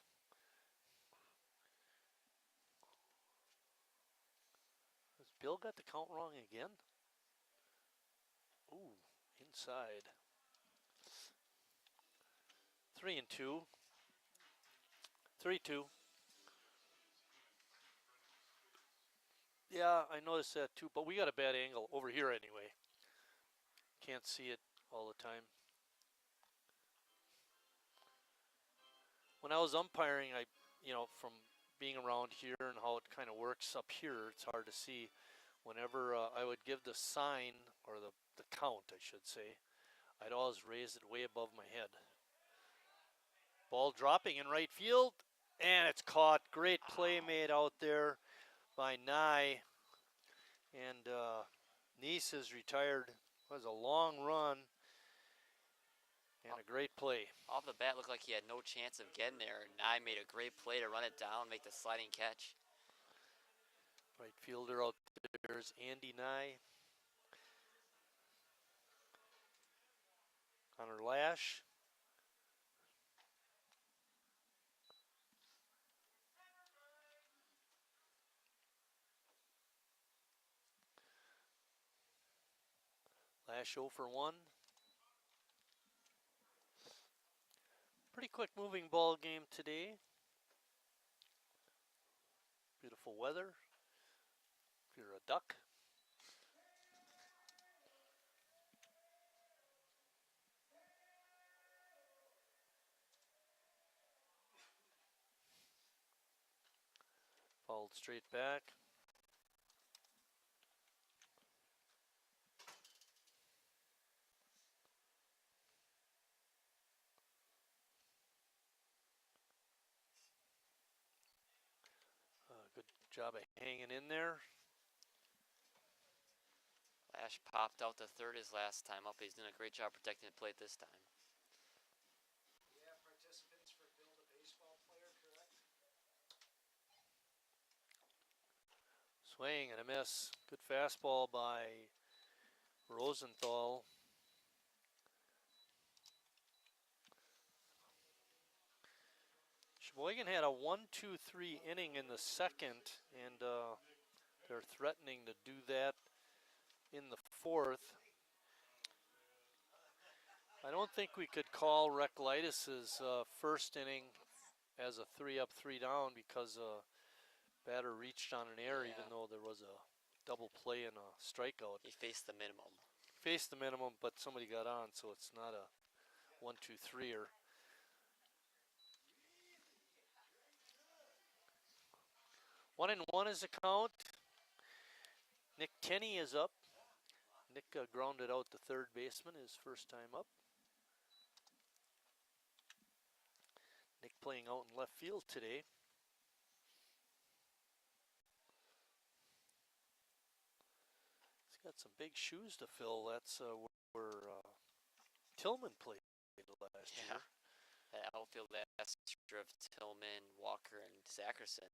Has Bill got the count wrong again? Ooh, inside. 3-2. 3-2. Yeah, I noticed that too, but we got a bad angle over here anyway. Can't see it all the time. When I was umpiring, from being around here and how it kind of works up here, it's hard to see. Whenever I would give the sign, or the count, I should say, I'd always raise it way above my head. Ball dropping in right field, and it's caught. Great play made out there by Nye. And Neese is retired. It was a long run. And a great play. Off the bat, looked like he had no chance of getting there. Nye made a great play to run it down, make the sliding catch. Right fielder out there is Andy Nye. Connor Lash. Lash 0 for 1. Pretty quick moving ball game today. Beautiful weather. If you're a duck. Fouled straight back. Good job of hanging in there. Lash popped out to third his last time up. He's doing a great job protecting the plate this time. Yeah, participants for Bill the baseball player, correct? Swing and a miss. Good fastball by Rosenthal. Sheboygan had a 1-2-3 inning in the second, and they're threatening to do that in the fourth. I don't think we could call Reclitus's first inning as a 3-up, 3-down because batter reached on an error, even though there was a double play and a strikeout. He faced the minimum. Faced the minimum, but somebody got on, so it's not a 1-2-3-er. 1-1 is the count. Nick Tenney is up. Nick grounded out the third baseman his first time up. Nick playing out in left field today. He's got some big shoes to fill. That's where Tillman played last year. That outfield extra of Tillman, Walker, and Zackerson.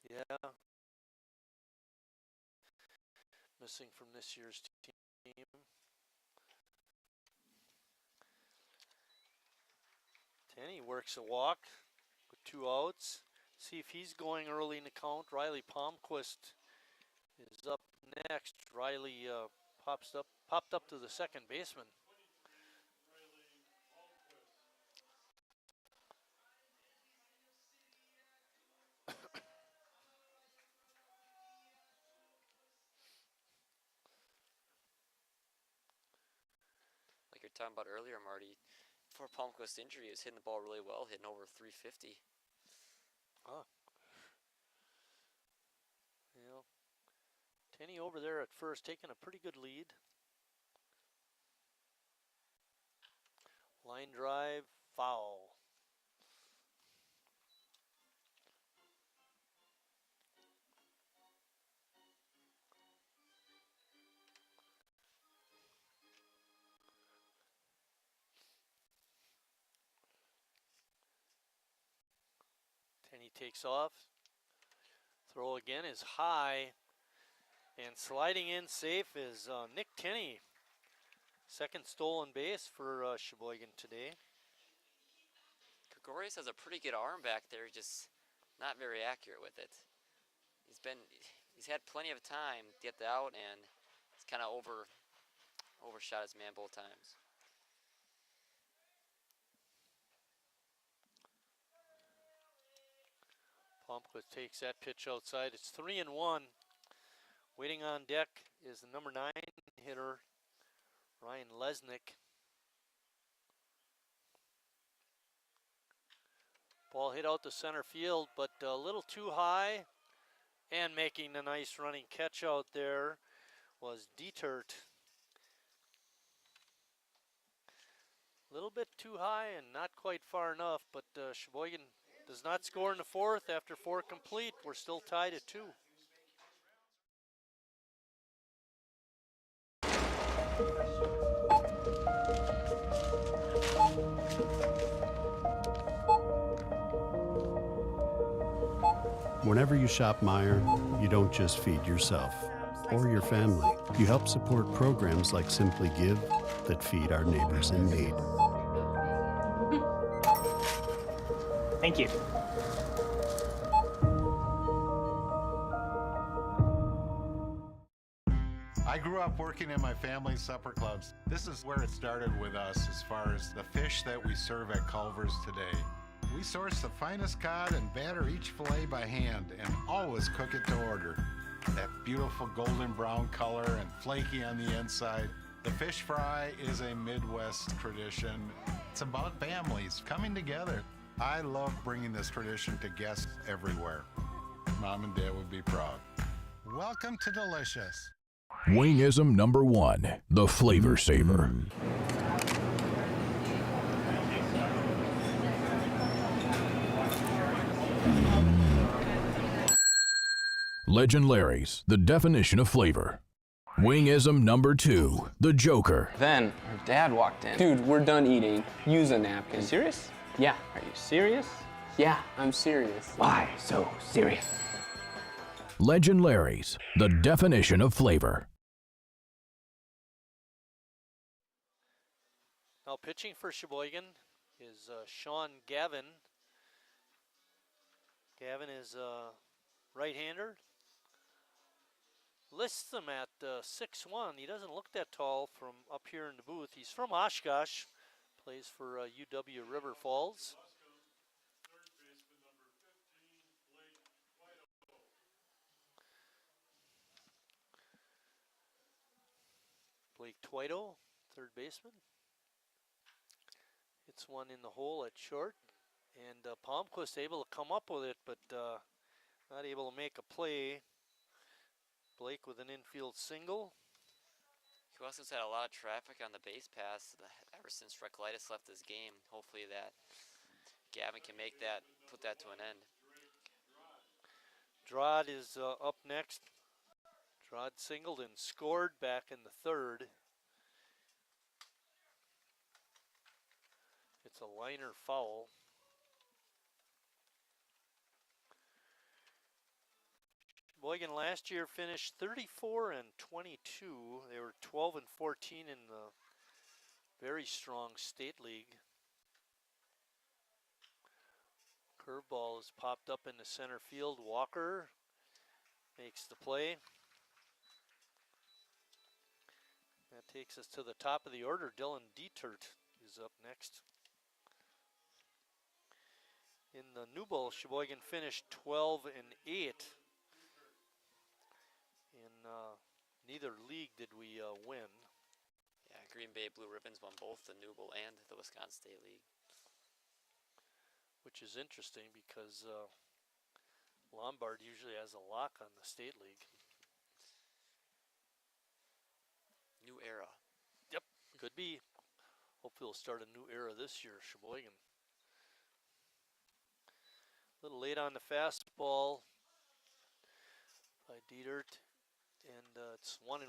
Yeah. Missing from this year's team. Tenney works a walk with 2 outs. See if he's going early in the count. Riley Palmquist is up next. Riley popped up to the second baseman. Like you're talking about earlier, Marty, before Palmquist's injury, he was hitting the ball really well, hitting over 350. Ah. Yeah. Tenney over there at first, taking a pretty good lead. Line drive, foul. Tenney takes off. Throw again is high. And sliding in safe is Nick Tenney. Second stolen base for Sheboygan today. Gregorius has a pretty good arm back there, just not very accurate with it. He's had plenty of time to get the out, and he's kind of overshot his man both times. Palmquist takes that pitch outside. It's 3-1. Waiting on deck is the number 9 hitter, Ryan Lesnick. Ball hit out to center field, but a little too high. And making a nice running catch out there was Dietert. A little bit too high and not quite far enough, but Sheboygan does not score in the fourth after 4 complete. We're still tied at 2. Whenever you shop Meijer, you don't just feed yourself or your family. You help support programs like Simply Give that feed our neighbors in need. Thank you. I grew up working in my family's supper clubs. This is where it started with us as far as the fish that we serve at Culver's today. We source the finest cod and batter each fillet by hand and always cook it to order. That beautiful golden brown color and flaky on the inside. The fish fry is a Midwest tradition. It's about families coming together. I love bringing this tradition to guests everywhere. Mom and Dad would be proud. Welcome to Delicious. Wingism number 1, the Flavor Saver. Legend Larry's, the definition of flavor. Wingism number 2, the Joker. Then her dad walked in. Dude, we're done eating. Use a napkin. You serious? Yeah. Are you serious? Yeah, I'm serious. Why so serious? Legend Larry's, the definition of flavor. Now pitching for Sheboygan is Sean Gavin. Gavin is a right-hander. Lists him at 6'1". He doesn't look that tall from up here in the booth. He's from Oshkosh, plays for UW River Falls. Blake Twito, third baseman. Hits one in the hole at short. And Palmquist able to come up with it, but Not able to make a play. Blake with an infield single. Kewaskum's had a lot of traffic on the base pass ever since Recklitis left this game. Hopefully that Gavin can make that, put that to an end. Drod is up next. Drod singled and scored back in the third. It's a liner foul. Sheboygan last year finished 34 and 22. They were 12 and 14 in the very strong state league. Curveball is popped up into center field. Walker makes the play. That takes us to the top of the order. Dylan Dietert is up next. In the New Bowl, Sheboygan finished 12 and 8. In neither league did we win. Yeah, Green Bay Blue Ribbons won both the New Bowl and the Wisconsin State League. Which is interesting because Lombard usually has a lock on the state league. New era. Yep, could be. Hopefully we'll start a new era this year, Sheboygan. A little late on the fastball by Dietert, and it's 1-1.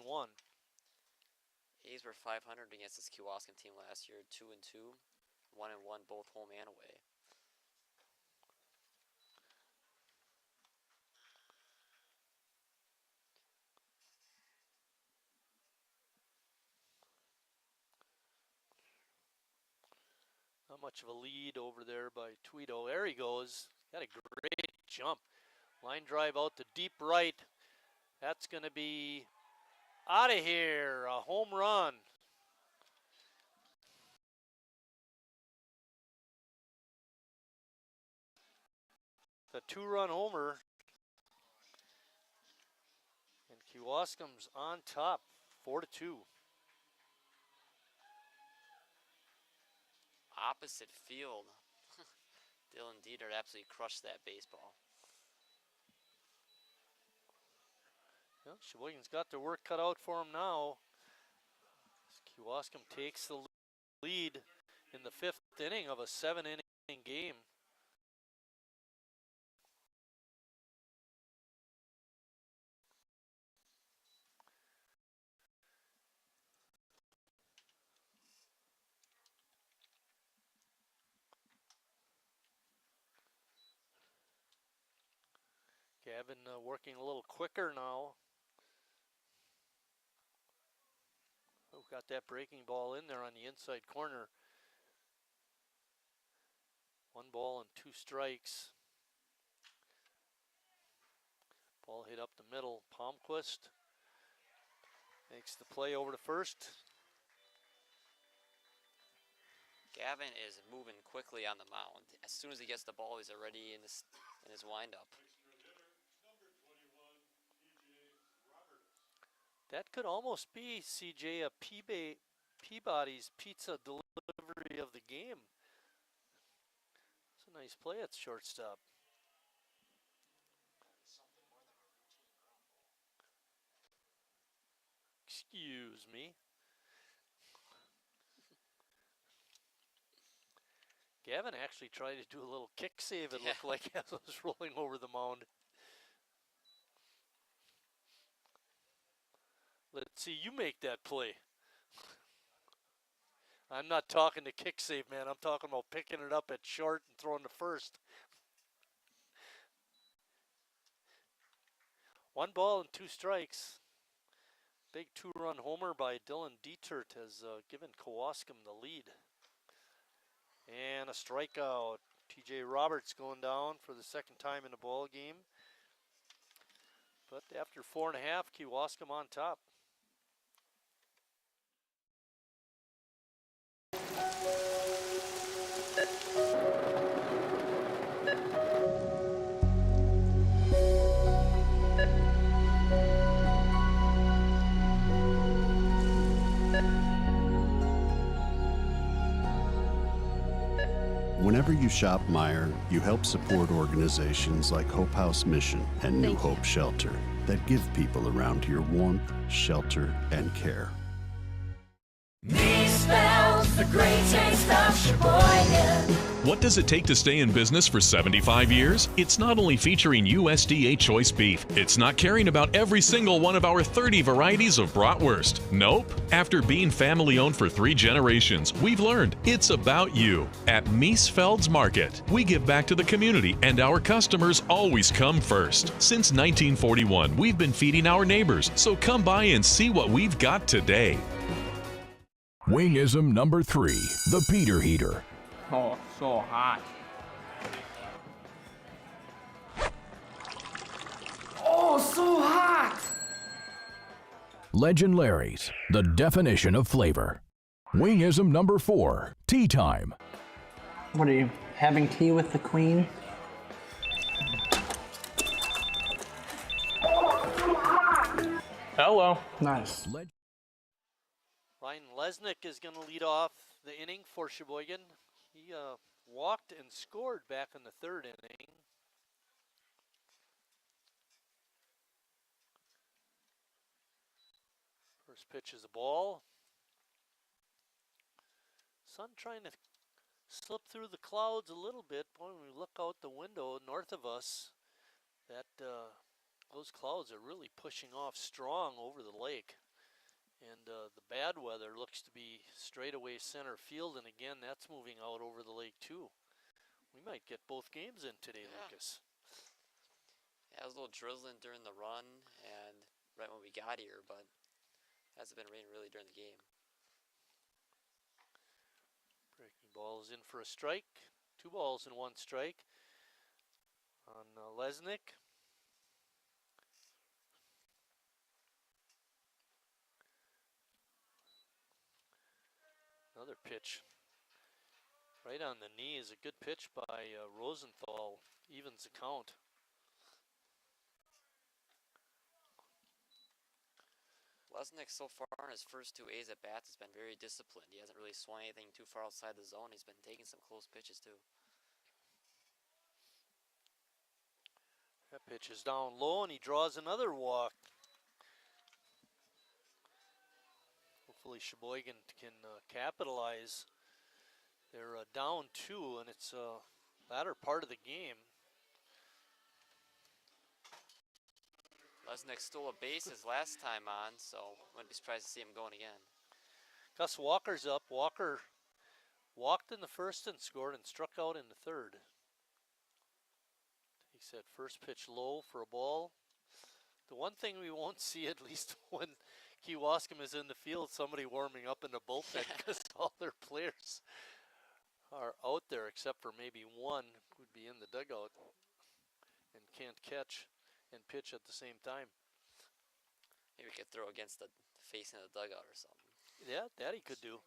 A's were 500 against this Kewaskum team last year, 2-2, 1-1 both home and away. Not much of a lead over there by Tweedo. There he goes. Got a great jump. Line drive out to deep right. That's going to be out of here. A home run. The two-run homer. And Kewaskum's on top, 4-2. Opposite field. Dylan Dietert absolutely crushed that baseball. Well, Sheboygan's got their work cut out for him now. Kewaskum takes the lead in the 5th inning of a 7-inning game. Gavin working a little quicker now. Oh, got that breaking ball in there on the inside corner. 1 ball and 2 strikes. Ball hit up the middle. Palmquist makes the play over to first. Gavin is moving quickly on the mound. As soon as he gets the ball, he's already in his windup. That could almost be, CJ, a Peabody's Pizza delivery of the game. It's a nice play at shortstop. Excuse me. Gavin actually tried to do a little kick save, it looked like, as it was rolling over the mound. Let's see you make that play. I'm not talking to kick save, man. I'm talking about picking it up at short and throwing to first. 1 ball and 2 strikes. Big 2-run homer by Dylan Dietert has given Kewaskum the lead. And a strikeout. TJ Roberts going down for the 2nd time in the ball game. But after 4.5, Kewaskum on top. Whenever you shop Meyer, you help support organizations like Hope House Mission and New Hope Shelter that give people around here warmth, shelter, and care. Me spells the great taste of Sheboygan. What does it take to stay in business for 75 years? It's not only featuring USDA choice beef. It's not caring about every single one of our 30 varieties of bratwurst. Nope. After being family owned for 3 generations, we've learned it's about you. At Miesfeld's Market, we give back to the community and our customers always come first. Since 1941, we've been feeding our neighbors, so come by and see what we've got today. Wingism number 3, the Peter Heater. Oh, so hot. Oh, so hot! Legend Larry's, the definition of flavor. Wingism number 4, tea time. What are you, having tea with the queen? Hello. Nice. Ryan Lesnick is going to lead off the inning for Sheboygan. He walked and scored back in the 3rd inning. First pitch is a ball. Sun trying to slip through the clouds a little bit. Boy, when we look out the window north of us, that those clouds are really pushing off strong over the lake. And the bad weather looks to be straight away center field, and again, that's moving out over the lake too. We might get both games in today, Lucas. Yeah, it was a little drizzling during the run and right when we got here, but it hasn't been raining really during the game. Breaking ball is in for a strike. 2 balls and 1 strike on Lesnick. Another pitch right on the knee is a good pitch by Rosenthal. Evens the count. Lesnick so far in his first 2 A's at bats has been very disciplined. He hasn't really swung anything too far outside the zone. He's been taking some close pitches too. That pitch is down low and he draws another walk. Hopefully Sheboygan can capitalize. They're down 2 and it's latter part of the game. Lesnick stole a base his last time on, so wouldn't be surprised to see him going again. Gus Walker's up. Walker walked in the 1st and scored and struck out in the 3rd. Takes that first pitch low for a ball. The one thing we won't see, at least when Kewaskum is in the field, somebody warming up in the bullpen, because all their players are out there except for maybe one would be in the dugout and can't catch and pitch at the same time. Maybe we could throw against the facing of the dugout or something. Yeah, that he could do.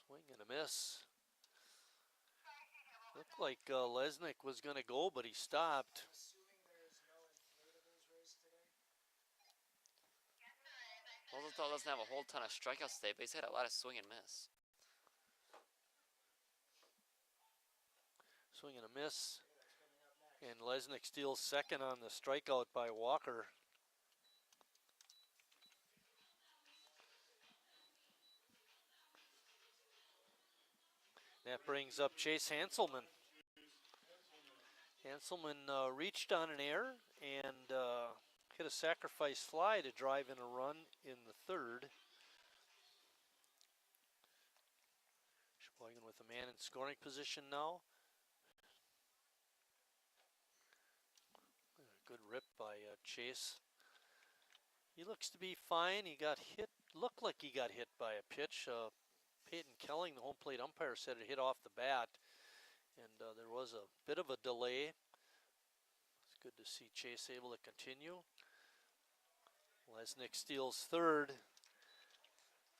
Swing and a miss. Looked like Lesnick was going to go, but he stopped. Rosenthal doesn't have a whole ton of strikeouts today, but he's had a lot of swing and miss. Swing and a miss. And Lesnick steals 2nd on the strikeout by Walker. That brings up Chase Hanselman. Hanselman reached on an error and hit a sacrifice fly to drive in a run in the 3rd. Sheboygan with a man in scoring position now. Good rip by Chase. He looks to be fine. He got hit, looked like he got hit by a pitch. Peyton Kelling, the home plate umpire, said it hit off the bat, and there was a bit of a delay. It's good to see Chase able to continue. Lesnick steals 3rd.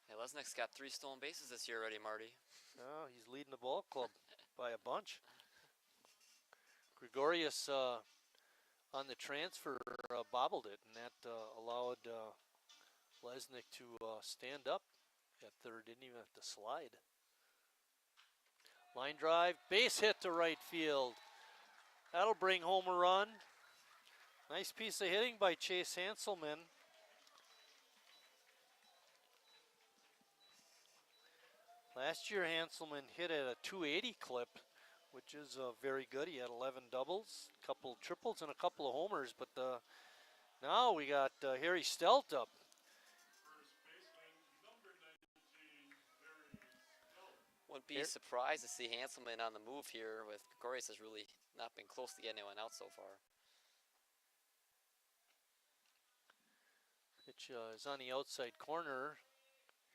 Hey, Lesnick's got 3 stolen bases this year already, Marty. Oh, he's leading the ball club by a bunch. Gregorius on the transfer bobbled it, and that allowed Lesnick to stand up That third didn't even have to slide. Line drive, base hit to right field. That'll bring home a run. Nice piece of hitting by Chase Hanselman. Last year, Hanselman hit at a 280 clip, which is very good. He had 11 doubles, a couple triples, and a couple of homers. But now we got Harry Stelt up. Wouldn't be surprised to see Hanselman on the move here with Gregorius has really not been close to getting anyone out so far. Pitch is on the outside corner.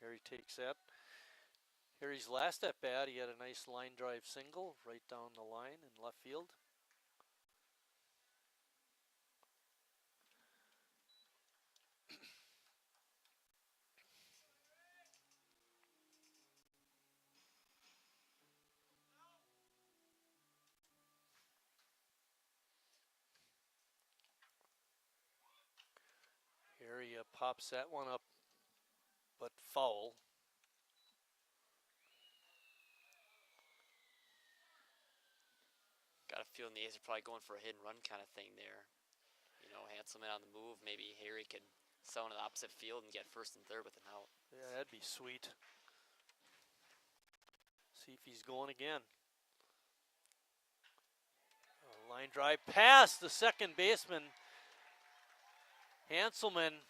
Harry takes that. Harry's last at bat, he had a nice line drive single right down the line in left field. Harry pops that one up, but foul. Got a feeling the A's are probably going for a hit and run kind of thing there. You know, Hanselman on the move. Maybe Harry could sell into the opposite field and get first and third with an out. Yeah, that'd be sweet. See if he's going again. Line drive past the second baseman. Hanselman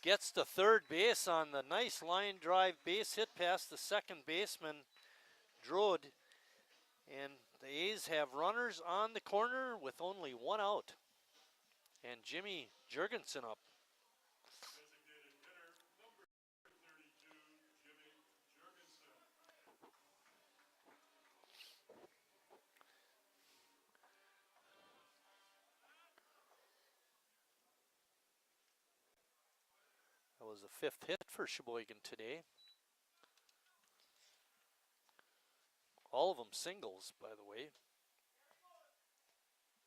gets to third base on the nice line drive base hit past the second baseman, Drode. And the A's have runners on the corner with only one out. And Jimmy Jurgensen up. Designated hitter, number 32, Jimmy Jurgensen. That was the fifth hit for Sheboygan today. All of them singles, by the way.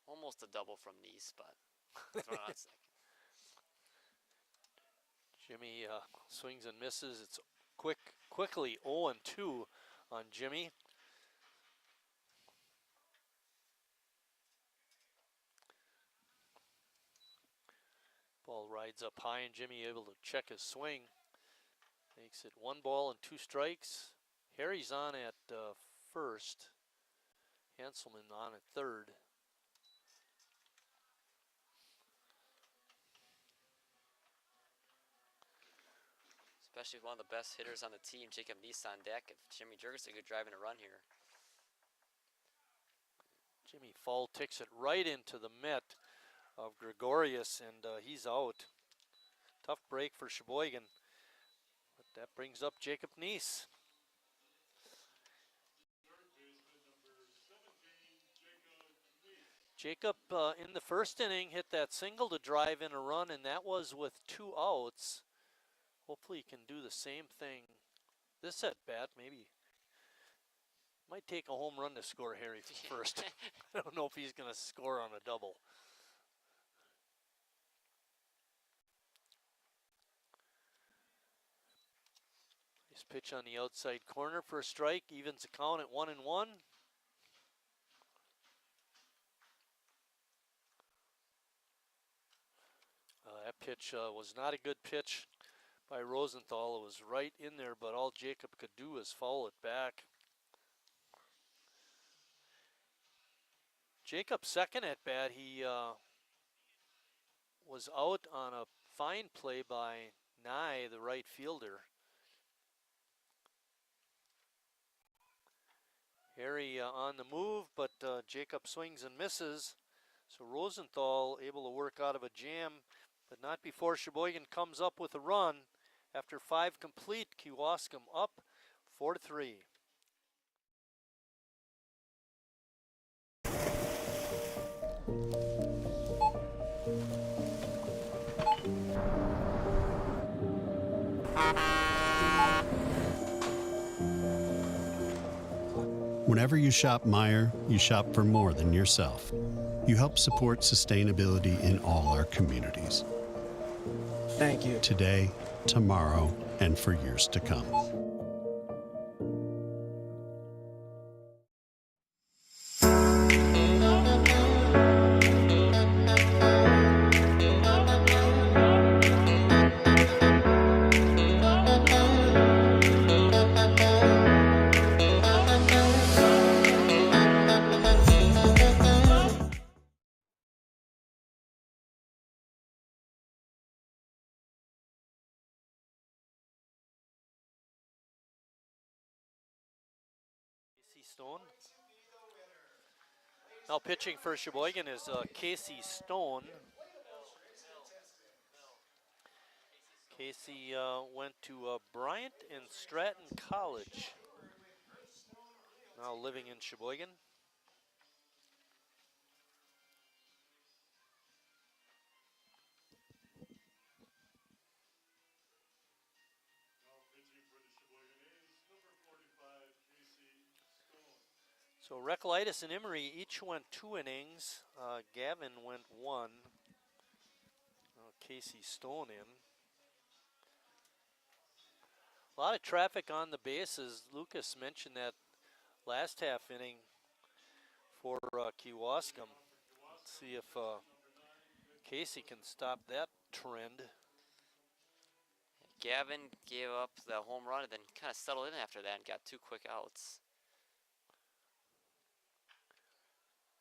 Almost a double from Nice, but thrown out second. Jimmy swings and misses. It's quickly 0-2 on Jimmy. Ball rides up high, and Jimmy able to check his swing. Makes it 1 ball and 2 strikes. Harry's on at first. Hanselman on at third. Especially one of the best hitters on the team, Jacob Nice on deck. If Jimmy Jurgensen could drive in a run here. Jimmy Fall ticks it right into the mitt of Gregorius, and he's out. Tough break for Sheboygan. But that brings up Jacob Nice. Jacob in the first inning hit that single to drive in a run, and that was with 2 outs. Hopefully he can do the same thing this at bat. Maybe might take a home run to score Harry first. I don't know if he's going to score on a double. Nice pitch on the outside corner for a strike. Evens the count at 1-1. That pitch was not a good pitch by Rosenthal. It was right in there, but all Jacob could do was foul it back. Jacob's second at bat, he was out on a fine play by Nye, the right fielder. Harry on the move, but Jacob swings and misses. So Rosenthal able to work out of a jam, but not before Sheboygan comes up with a run. After 5 complete, Kewaskum up 4-3. Whenever you shop Meijer, you shop for more than yourself. You help support sustainability in all our communities. Thank you. Today, tomorrow, and for years to come. Stone. Now pitching for Sheboygan is Casey Stone. Casey went to Bryant and Stratton College. Now living in Sheboygan. So Recolytis and Emery each went 2 innings. Gavin went 1. Casey Stone in. A lot of traffic on the bases. Lucas mentioned that last half inning for Kewaskum. Let's see if Casey can stop that trend. Gavin gave up the home run and then kind of settled in after that and got 2 quick outs.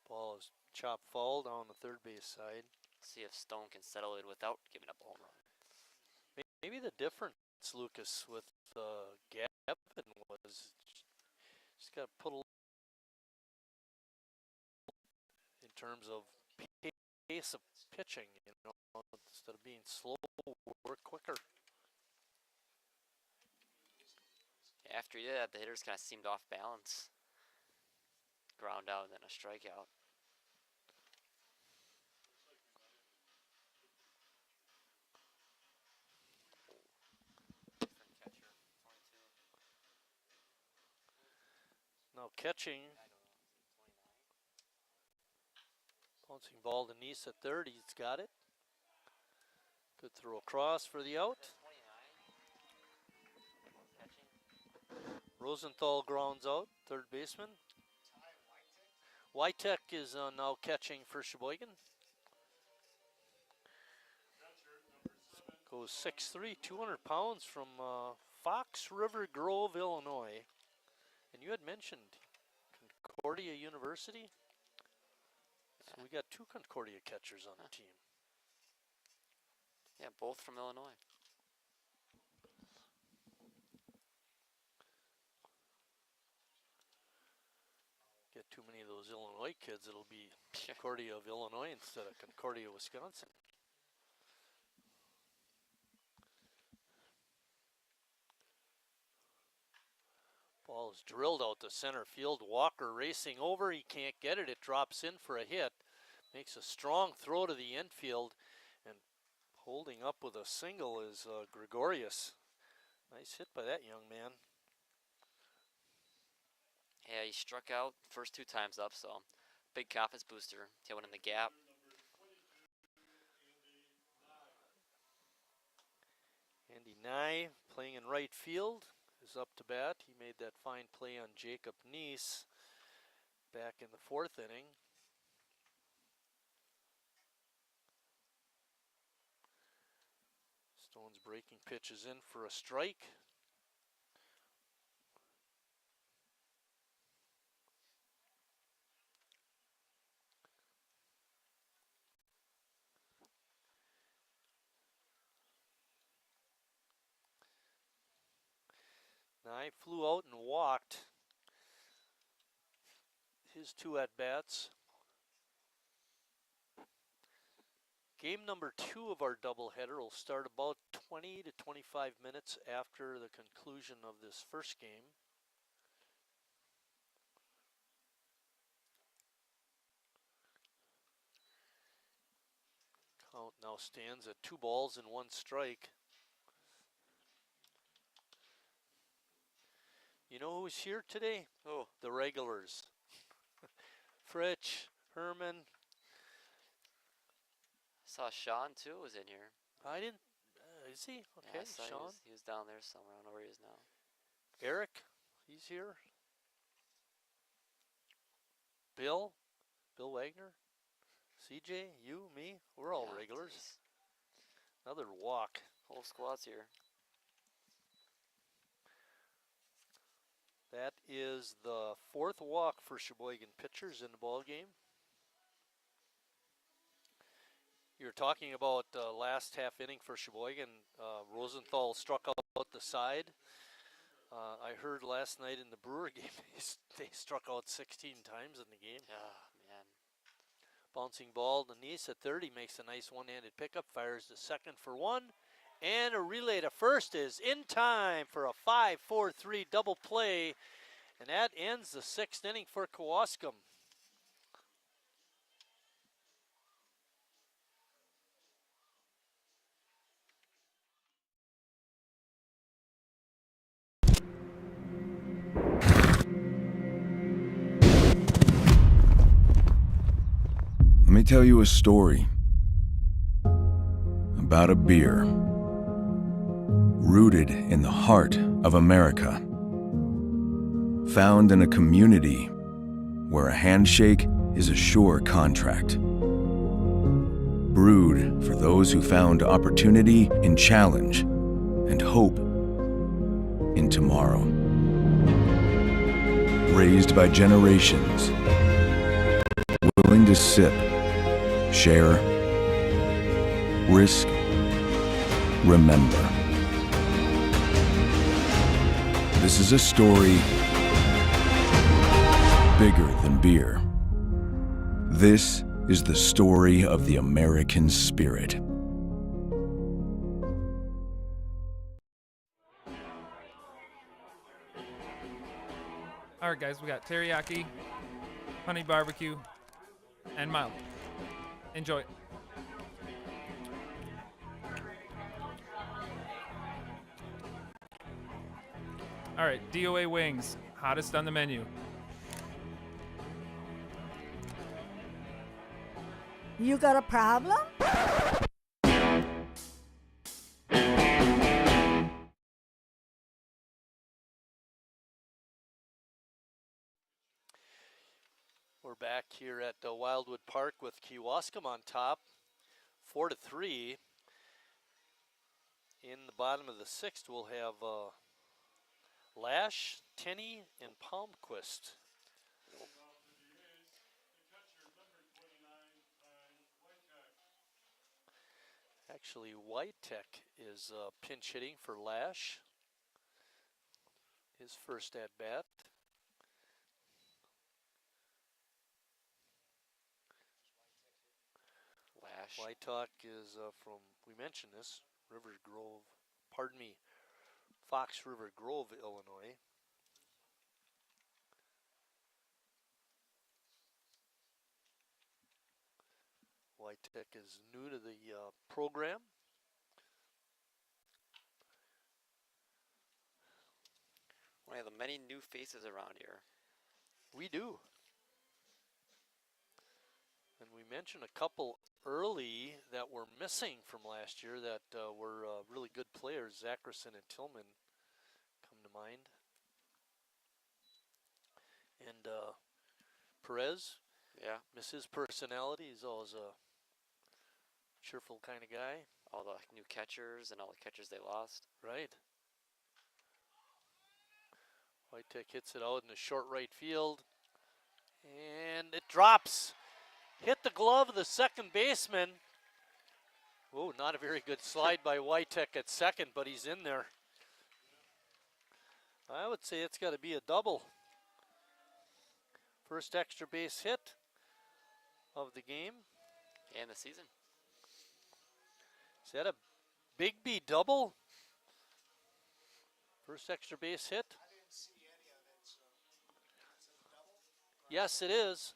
Ball is chopped foul down the third base side. See if Stone can settle it without giving up a home run. Maybe the difference, Lucas, with Gavin was just got to put a little in terms of pace of pitching, you know, instead of being slow, work quicker. After he did that, the hitters kind of seemed off balance. Ground out and then a strikeout. Now catching. Bouncing ball to Nice at third. He's got it. Good throw across for the out. Rosenthal grounds out, third baseman. Wytek is now catching for Sheboygan. Goes 6'3", 200 pounds from Fox River Grove, Illinois. And you had mentioned Concordia University. So we got 2 Concordia catchers on the team. Yeah, both from Illinois. Get too many of those Illinois kids, it'll be Concordia of Illinois instead of Concordia, Wisconsin. Ball is drilled out to center field. Walker racing over. He can't get it. It drops in for a hit. Makes a strong throw to the infield. And holding up with a single is Gregorius. Nice hit by that young man. Yeah, he struck out first 2 times up, so big confidence booster. He went in the gap. Andy Nye playing in right field is up to bat. He made that fine play on Jacob Neese back in the 4th inning. Stone's breaking pitches in for a strike. Nye flew out and walked his 2 at-bats. Game number 2 of our doubleheader will start about 20 to 25 minutes after the conclusion of this first game. Count now stands at 2 balls and 1 strike. You know who's here today? Oh, the regulars. Fritch, Herman. Saw Sean too was in here. I didn't. Is he? Okay, Yeah, I saw Sean. he was down there somewhere. I don't know where he is now. Eric, he's here. Bill Wagner. CJ, you, me, we're all Yeah, regulars. geez. Another walk. Whole squad's here. That is the 4th walk for Sheboygan pitchers in the ball game. You're talking about last half inning for Sheboygan. Rosenthal struck out the side. I heard last night in the Brewer game they struck out 16 times in the game. Oh, man. Bouncing ball, Denise at 30 makes a nice one-handed pickup, fires to second for 1, and a relay to first is in time for a 5-4-3 double play, and that ends the 6th inning for Kewaskum. Let me tell you a story about a beer rooted in the heart of America, found in a community where a handshake is a sure contract, brewed for those who found opportunity in challenge and hope in tomorrow, raised by generations willing to sip, share, risk, remember. This is a story bigger than beer. This is the story of the American spirit. All right, guys, we got teriyaki, honey barbecue, and mild. Enjoy. All right, DOA wings, hottest on the menu. You got a problem? We're back here at Wildwood Park with Kewaskum on top, 4-3. In the bottom of the 6th, we'll have Lash, Tenney, and Palmquist. Actually, Whitek is pinch hitting for Lash. His first at bat. Lash. Whitek is from, we mentioned this, Fox River Grove, Illinois. Whitek is new to the program. One of the many new faces around here. We do. And we mentioned a couple early that were missing from last year that were really good players. Zackerson and Tillman come to mind. And Perez, Yeah. miss his personality. He's always a cheerful kind of guy. All the new catchers and all the catchers they lost. Right. Whitek hits it out in the short right field. And it drops. Hit the glove of the second baseman. Oh, not a very good slide by Whitek at second, but he's in there. I would say it's got to be a double. First extra base hit of the game. And the season. Is that a Bigby double? First extra base hit? I didn't see any of it, so is it a double? Yes, it is.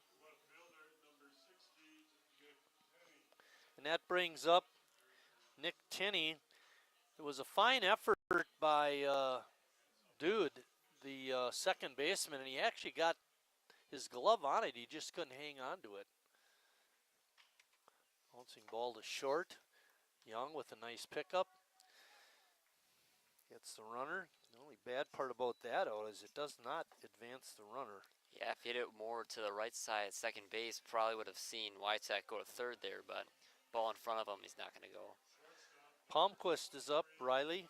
And that brings up Nick Tenney. It was a fine effort by Dude, the second baseman, and he actually got his glove on it. He just couldn't hang on to it. Bouncing ball to short. Young with a nice pickup. Gets the runner. The only bad part about that out is it does not advance the runner. Yeah, if he hit it more to the right side at second base, probably would have seen Wytech go to third there, but ball in front of him, he's not going to go. Palmquist is up. Riley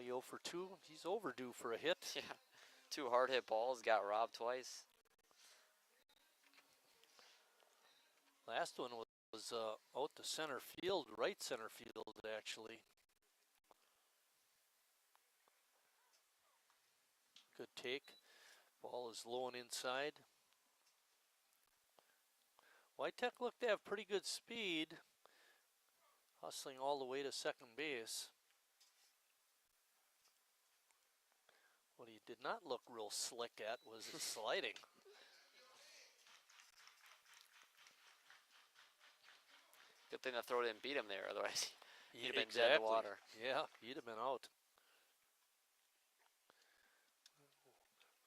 0 for 2. He's overdue for a hit. Yeah, 2 hard hit balls, got robbed twice. Last one was out to center field, right center field actually. Good take. Ball is low and inside. Wytech looked to have pretty good speed, hustling all the way to second base. What he did not look real slick at was his sliding. Good thing the throw didn't beat him there, otherwise he'd have been dead in the water. Yeah, he'd have been out.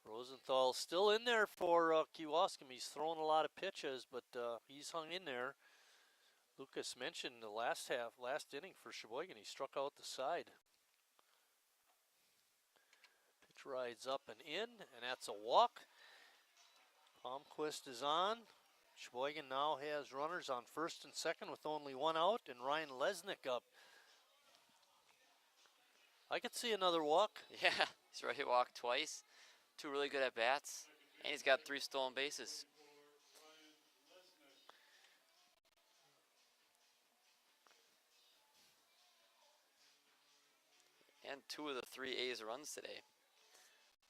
Rosenthal still in there for Kewaskum. He's thrown a lot of pitches, but he's hung in there. Lucas mentioned the last inning for Sheboygan, he struck out the side. Pitch rides up and in, and that's a walk. Palmquist is on. Sheboygan now has runners on first and second with only 1 out, and Ryan Lesnick up. I could see another walk. Yeah, he's already walked twice. 2 really good at bats, and he's got 3 stolen bases. And 2 of the 3 A's runs today.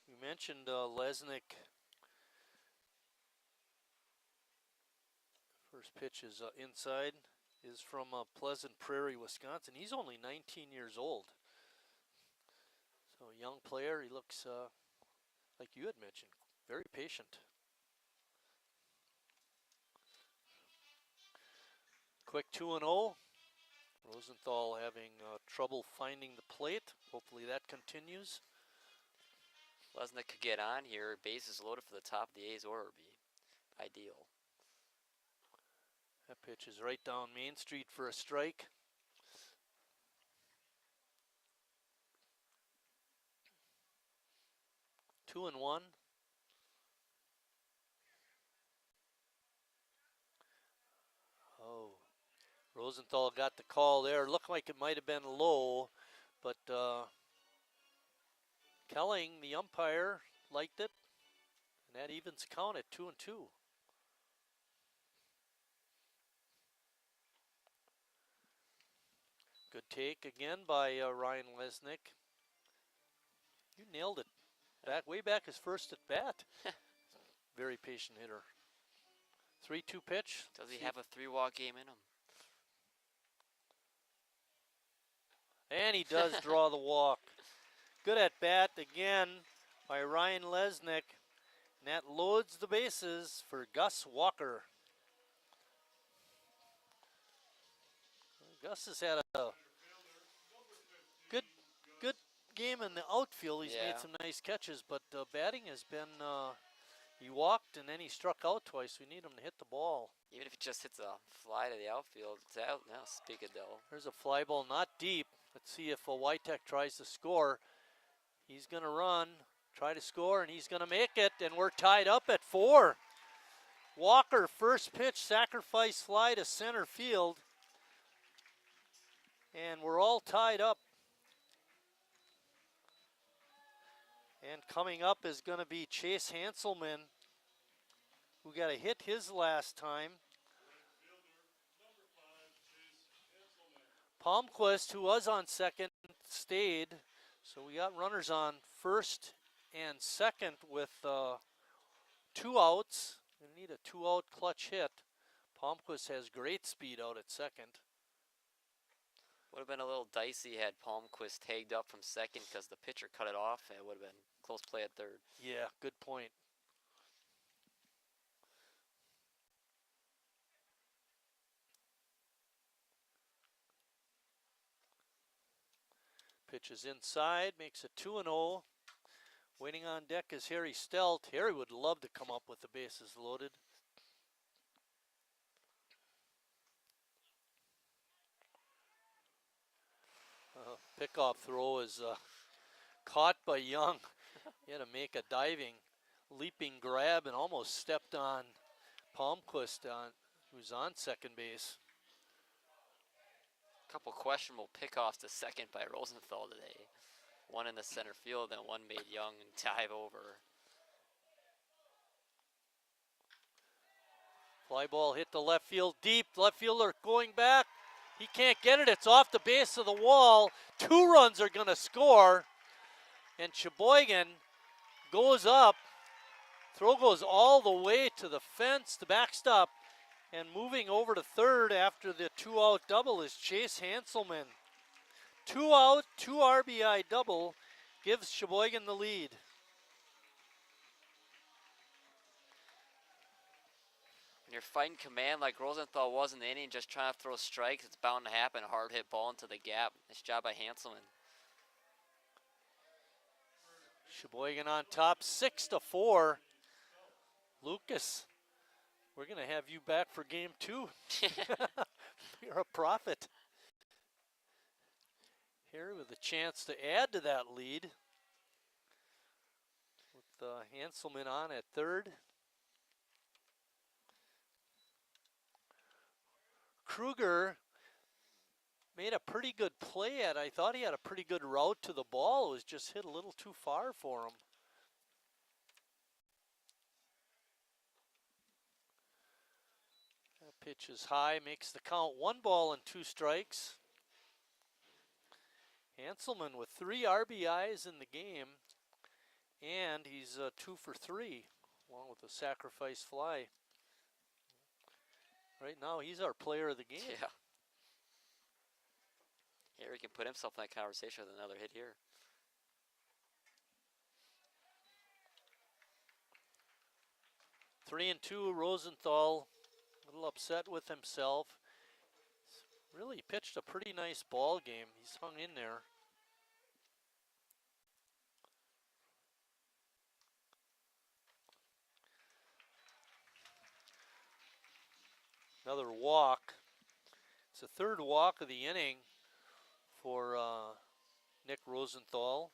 You mentioned Lesnick. First pitch is inside, is from Pleasant Prairie, Wisconsin. He's only 19 years old. So a young player, he looks like you had mentioned, very patient. Quick 2-0. Rosenthal having trouble finding the plate. Hopefully that continues. Lesnick could get on here. Bases loaded for the top of the A's order would be ideal. That pitch is right down Main Street for a strike. Two and one. Oh, Rosenthal got the call there. Looked like it might have been low, but Kelling, the umpire, liked it, and that evens count at 2-2. Good take again by Ryan Lesnick. You nailed it. Way back his first at bat. Very patient hitter. 3-2 pitch. Does he have a 3-walk game in him? And he does draw the walk. Good at bat again by Ryan Lesnick. And that loads the bases for Gus Walker. Gus has had a good game in the outfield. He's made some nice catches, but batting has been, he walked and then he struck out twice. We need him to hit the ball. Even if he just hits a fly to the outfield, it's out now. Speakadell. There's a fly ball, not deep. Let's see if Wytech tries to score. He's going to run, try to score, and he's going to make it, and we're tied up at 4. Walker, first pitch, sacrifice fly to center field. And we're all tied up. And coming up is going to be Chase Hanselman, who got a hit his last time. Palmquist, who was on second, stayed. So we got runners on first and second with 2 outs. We need a 2-out clutch hit. Palmquist has great speed out at second. Would have been a little dicey had Palmquist tagged up from second because the pitcher cut it off, and it would have been close play at third. Yeah, good point. Pitch is inside, makes it 2-0. Waiting on deck is Harry Stelt. Harry would love to come up with the bases loaded. Pickoff throw is caught by Young. He had to make a diving, leaping grab and almost stepped on Palmquist, who's on second base. A couple questionable pickoffs to second by Rosenthal today. One in the center field, and one made Young dive over. Fly ball hit the left field deep. Left fielder going back. He can't get it. It's off the base of the wall. 2 runs are going to score. And Sheboygan goes up. Throw goes all the way to the fence, the backstop. And moving over to third after the 2-out double is Chase Hanselman. 2 out, 2 RBI double gives Sheboygan the lead. When you're fighting command like Rosenthal was in the inning, just trying to throw strikes, it's bound to happen. Hard hit ball into the gap. Nice job by Hanselman. Sheboygan on top, 6-4. Lucas, we're going to have you back for game 2. You're a prophet. Here with a chance to add to that lead. With Hanselman on at third. Kruger made a pretty good play at it. I thought he had a pretty good route to the ball. It was just hit a little too far for him. That pitch is high, makes the count 1 ball and 2 strikes. Hanselman with 3 RBIs in the game, and he's 2 for 3, along with a sacrifice fly. Right now, he's our player of the game. Yeah. Here he can put himself in that conversation with another hit here. Three and 2, Rosenthal, a little upset with himself. Really pitched a pretty nice ball game. He's hung in there. Another walk. It's the 3rd walk of the inning for Nick Rosenthal.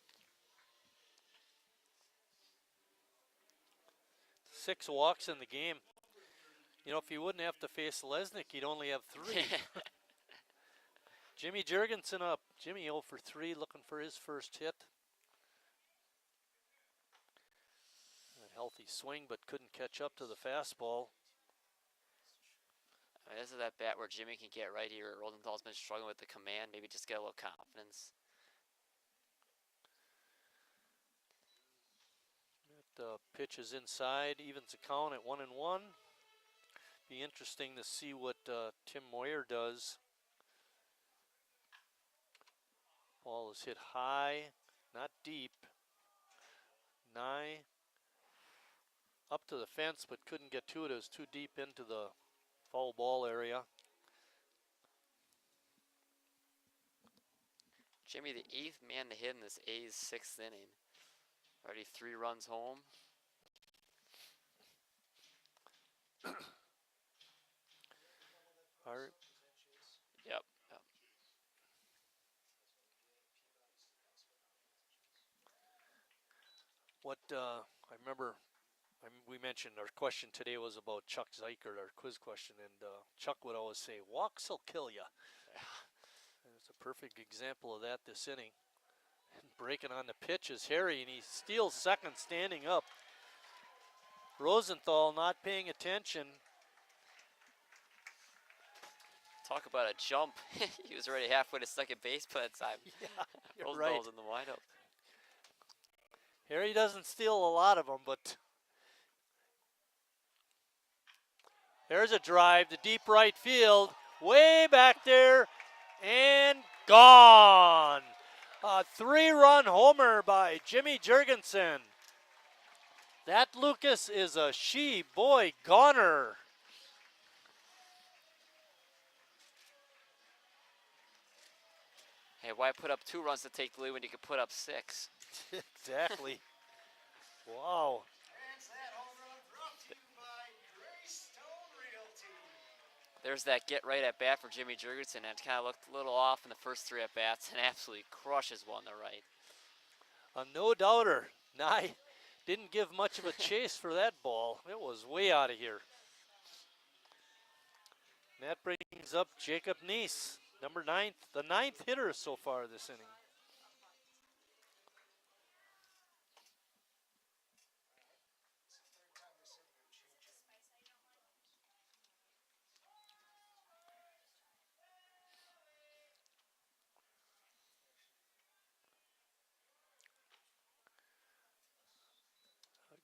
6 walks in the game. You know, if he wouldn't have to face Lesnick, he'd only have 3. Jimmy Jurgensen up. Jimmy 0 for 3, looking for his first hit. A healthy swing, but couldn't catch up to the fastball. This is that bat where Jimmy can get right here. Rosenthal's been struggling with the command. Maybe just get a little confidence. That pitch is inside, evens the count at 1-1. Be interesting to see what Tim Moyer does. Ball is hit high, not deep. Nigh up to the fence, but couldn't get to it. It was too deep into the foul ball area. Jimmy, the 8th man to hit in this A's 6th inning. Already 3 runs home. Yep. What I remember, we mentioned our question today was about Chuck Zeichert, our quiz question, and Chuck would always say, "Walks will kill you." And it's a perfect example of that this inning. And breaking on the pitch is Harry, and he steals second standing up. Rosenthal not paying attention. Talk about a jump. He was already halfway to second base by the time Rosenthal's in the windup. Harry doesn't steal a lot of them, but there's a drive to deep right field, way back there, and gone. A 3-run homer by Jimmy Jurgensen. That, Lucas, is a she-boy goner. Hey, why put up 2 runs to take the lead when you could put up 6? Exactly. Wow. there's that get right at bat for Jimmy Jurgensen, and it kind of looked a little off in the first 3 at bats, and absolutely crushes one to right. A no doubter. Nye didn't give much of a chase for that ball. It was way out of here. And that brings up Jacob Neese, number 9, the 9th hitter so far this inning.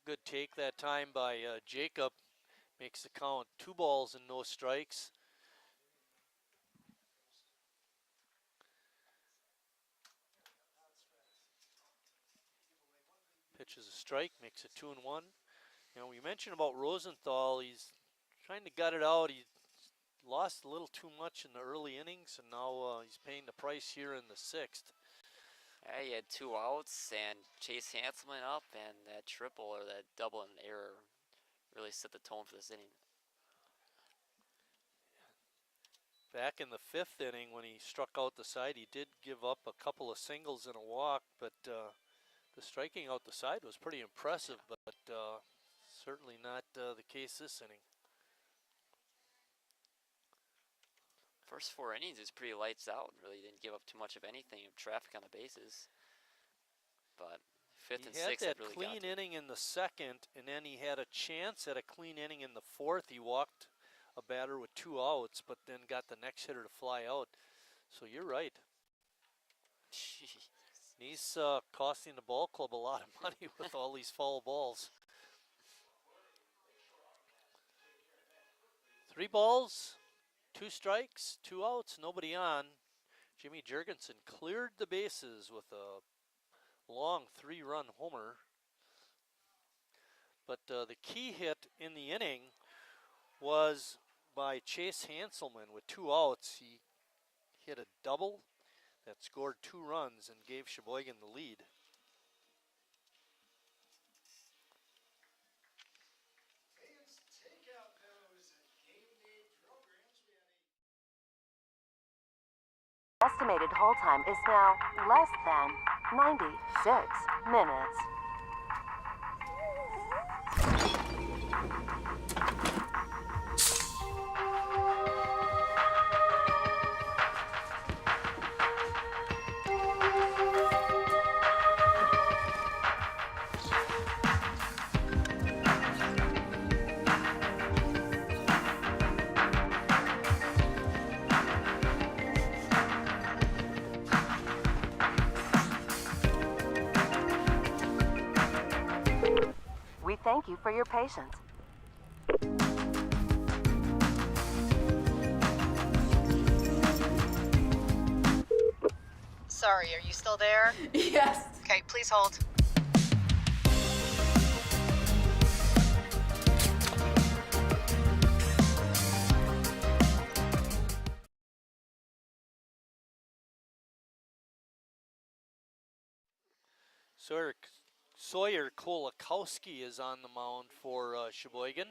Good take that time by Jacob. Makes the count 2 balls and no strikes. Pitches a strike, makes it 2-1. You know, we mentioned about Rosenthal. He's trying to gut it out. He lost a little too much in the early innings, and now he's paying the price here in the 6th. Yeah, he had 2 outs, and Chase Hanselman up, and that triple or that double and error really set the tone for this inning. Back in the 5th inning, when he struck out the side, he did give up a couple of singles and a walk, but the striking out the side was pretty impressive, but certainly not the case this inning. First 4 innings is pretty lights out. Really didn't give up too much of anything of traffic on the bases. But 5th and 6th He had that really clean got inning in the 2nd, and then he had a chance at a clean inning in the 4th. He walked a batter with 2 outs, but then got the next hitter to fly out. So you're right. He's costing the ball club a lot of money with all these foul balls. 3 balls, 2 strikes, 2 outs, nobody on. Jimmy Jurgensen cleared the bases with a long 3-run homer. But the key hit in the inning was by Chase Hanselman with 2 outs. He hit a double that scored 2 runs and gave Sheboygan the lead. Estimated hold time is now less than 96 minutes. We thank you for your patience. Sorry, are you still there? Yes. Okay, please hold. Sawyer Kolakowski is on the mound for Sheboygan.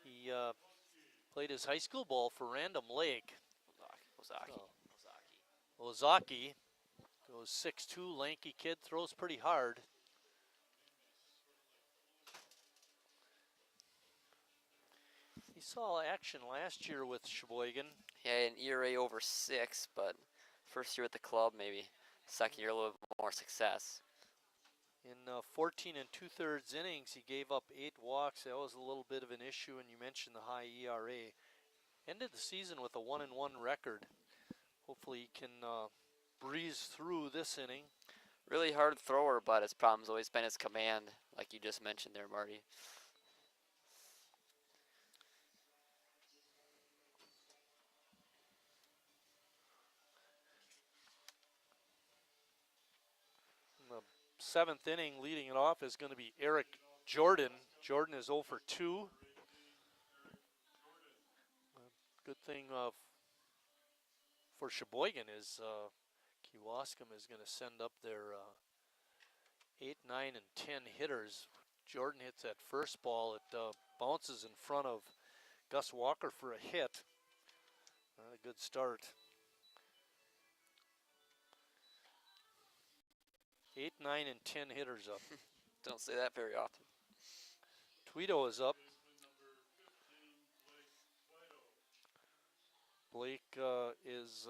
He played his high school ball for Random Lake. Ozaki goes 6'2", lanky kid, throws pretty hard. He saw action last year with Sheboygan. He had an ERA over 6, but first year at the club, maybe second year a little bit more success. In 14 2/3 innings, he gave up 8 walks. That was a little bit of an issue, and you mentioned the high ERA. Ended the season with a 1-1 record. Hopefully he can breeze through this inning. Really hard thrower, but his problem's always been his command, like you just mentioned there, Marty. In the 7th inning, leading it off is going to be Eric Jordan. Jordan is 0 for 2. Good thing for Sheboygan is Kewaskum is going to send up their 8, 9, and 10 hitters. Jordan hits that first ball. It bounces in front of Gus Walker for a hit. Not a good start. 8, 9, and 10 hitters up. Don't say that very often. Tweedo is up. Blake is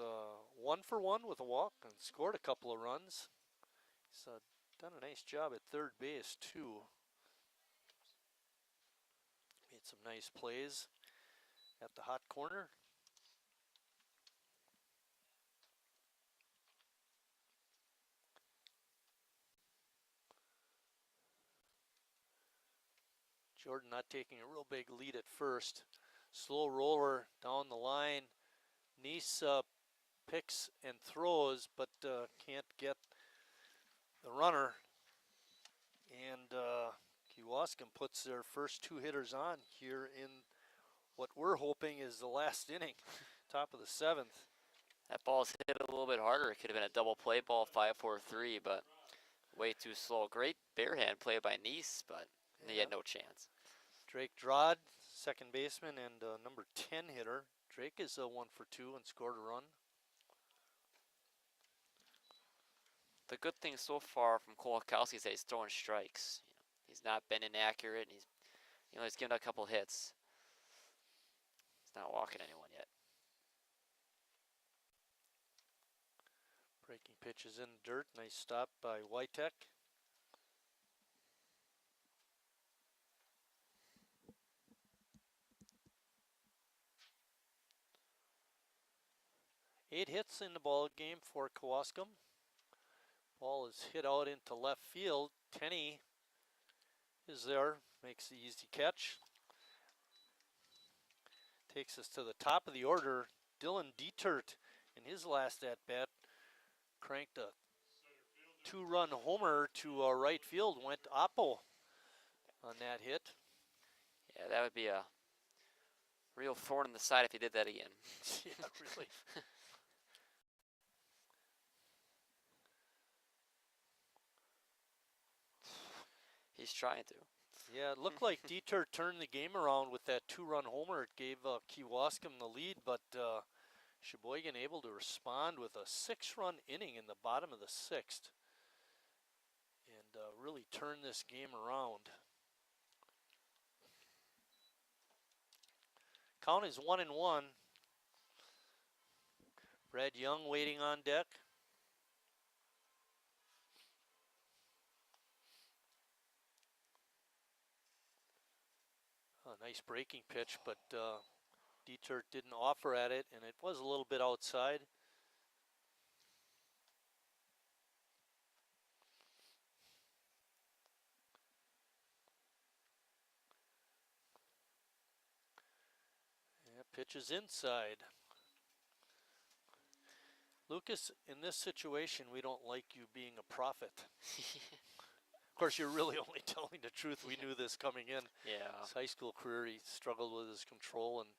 1 for 1 with a walk and scored a couple of runs. He's done a nice job at third base, too. Made some nice plays at the hot corner. Jordan not taking a real big lead at first. Slow roller down the line. Nice picks and throws, but can't get the runner. And Kewaskum puts their first 2 hitters on here in what we're hoping is the last inning, top of the 7th. That ball's hit a little bit harder. It could have been a double play ball, 5-4-3, but way too slow. Great bare hand play by Nice, but he had no chance. Drake Drod, second baseman and number 10 hitter. Drake is 1 for 2 and scored a run. The good thing so far from Kowalkowski is that he's throwing strikes. He's not been inaccurate. He's given a couple hits. He's not walking anyone yet. Breaking pitches in dirt. Nice stop by Wytek. Eight hits in the ball game for Kewaskum. Ball is hit out into left field. Tenney is there, makes the easy catch. Takes us to the top of the order. Dylan Dietert in his last at-bat cranked a 2-run homer to right field. Went oppo on that hit. Yeah, that would be a real thorn in the side if he did that again. Yeah, really. He's trying to. Yeah, it looked like Dieter turned the game around with that 2-run homer. It gave Kewaskum the lead, but Sheboygan able to respond with a 6-run inning in the bottom of the 6th and really turn this game around. Count is 1-1. Brad Young waiting on deck. A nice breaking pitch, but Dieter didn't offer at it, and it was a little bit outside. Yeah, pitch is inside. Lucas, in this situation, we don't like you being a prophet. Of course, you're really only telling the truth. We knew this coming in. Yeah. His high school career, he struggled with his control and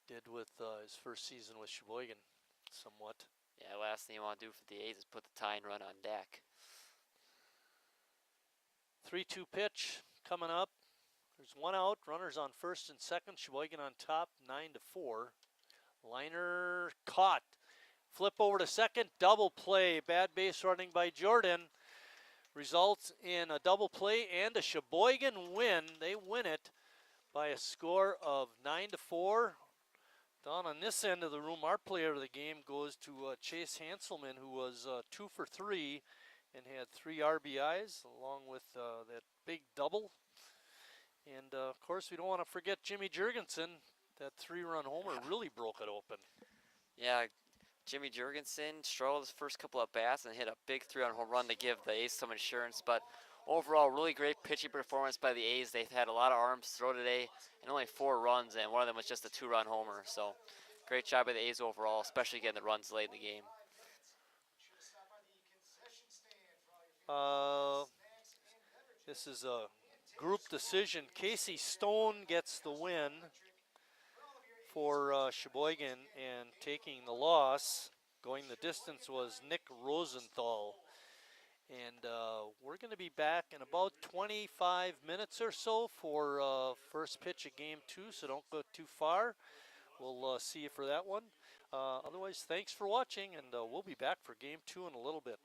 did with his first season with Sheboygan somewhat. Yeah, last thing you want to do for the A's is put the tying run on deck. 3-2 pitch coming up. There's 1 out. Runners on first and second. Sheboygan on top, 9-4. Liner caught. Flip over to second. Double play. Bad base running by Jordan. Results in a double play and a Sheboygan win. They win it by a score of 9-4. Down on this end of the room, our player of the game goes to Chase Hanselman, who was 2 for 3 and had 3 RBIs, along with that big double. And, of course, we don't want to forget Jimmy Jurgensen. That 3-run homer really broke it open. Yeah, Jimmy Jurgensen struggled his first couple of bats and hit a big 3-run home run to give the A's some insurance. But overall, really great pitching performance by the A's. They've had a lot of arms throw today and only 4 runs, and one of them was just a 2-run homer. So great job by the A's overall, especially getting the runs late in the game. This is a group decision. Casey Stone gets the win for Sheboygan, and taking the loss, going the distance, was Nick Rosenthal. And we're going to be back in about 25 minutes or so for first pitch of Game 2, so don't go too far. We'll see you for that one. Otherwise, thanks for watching, and we'll be back for Game 2 in a little bit.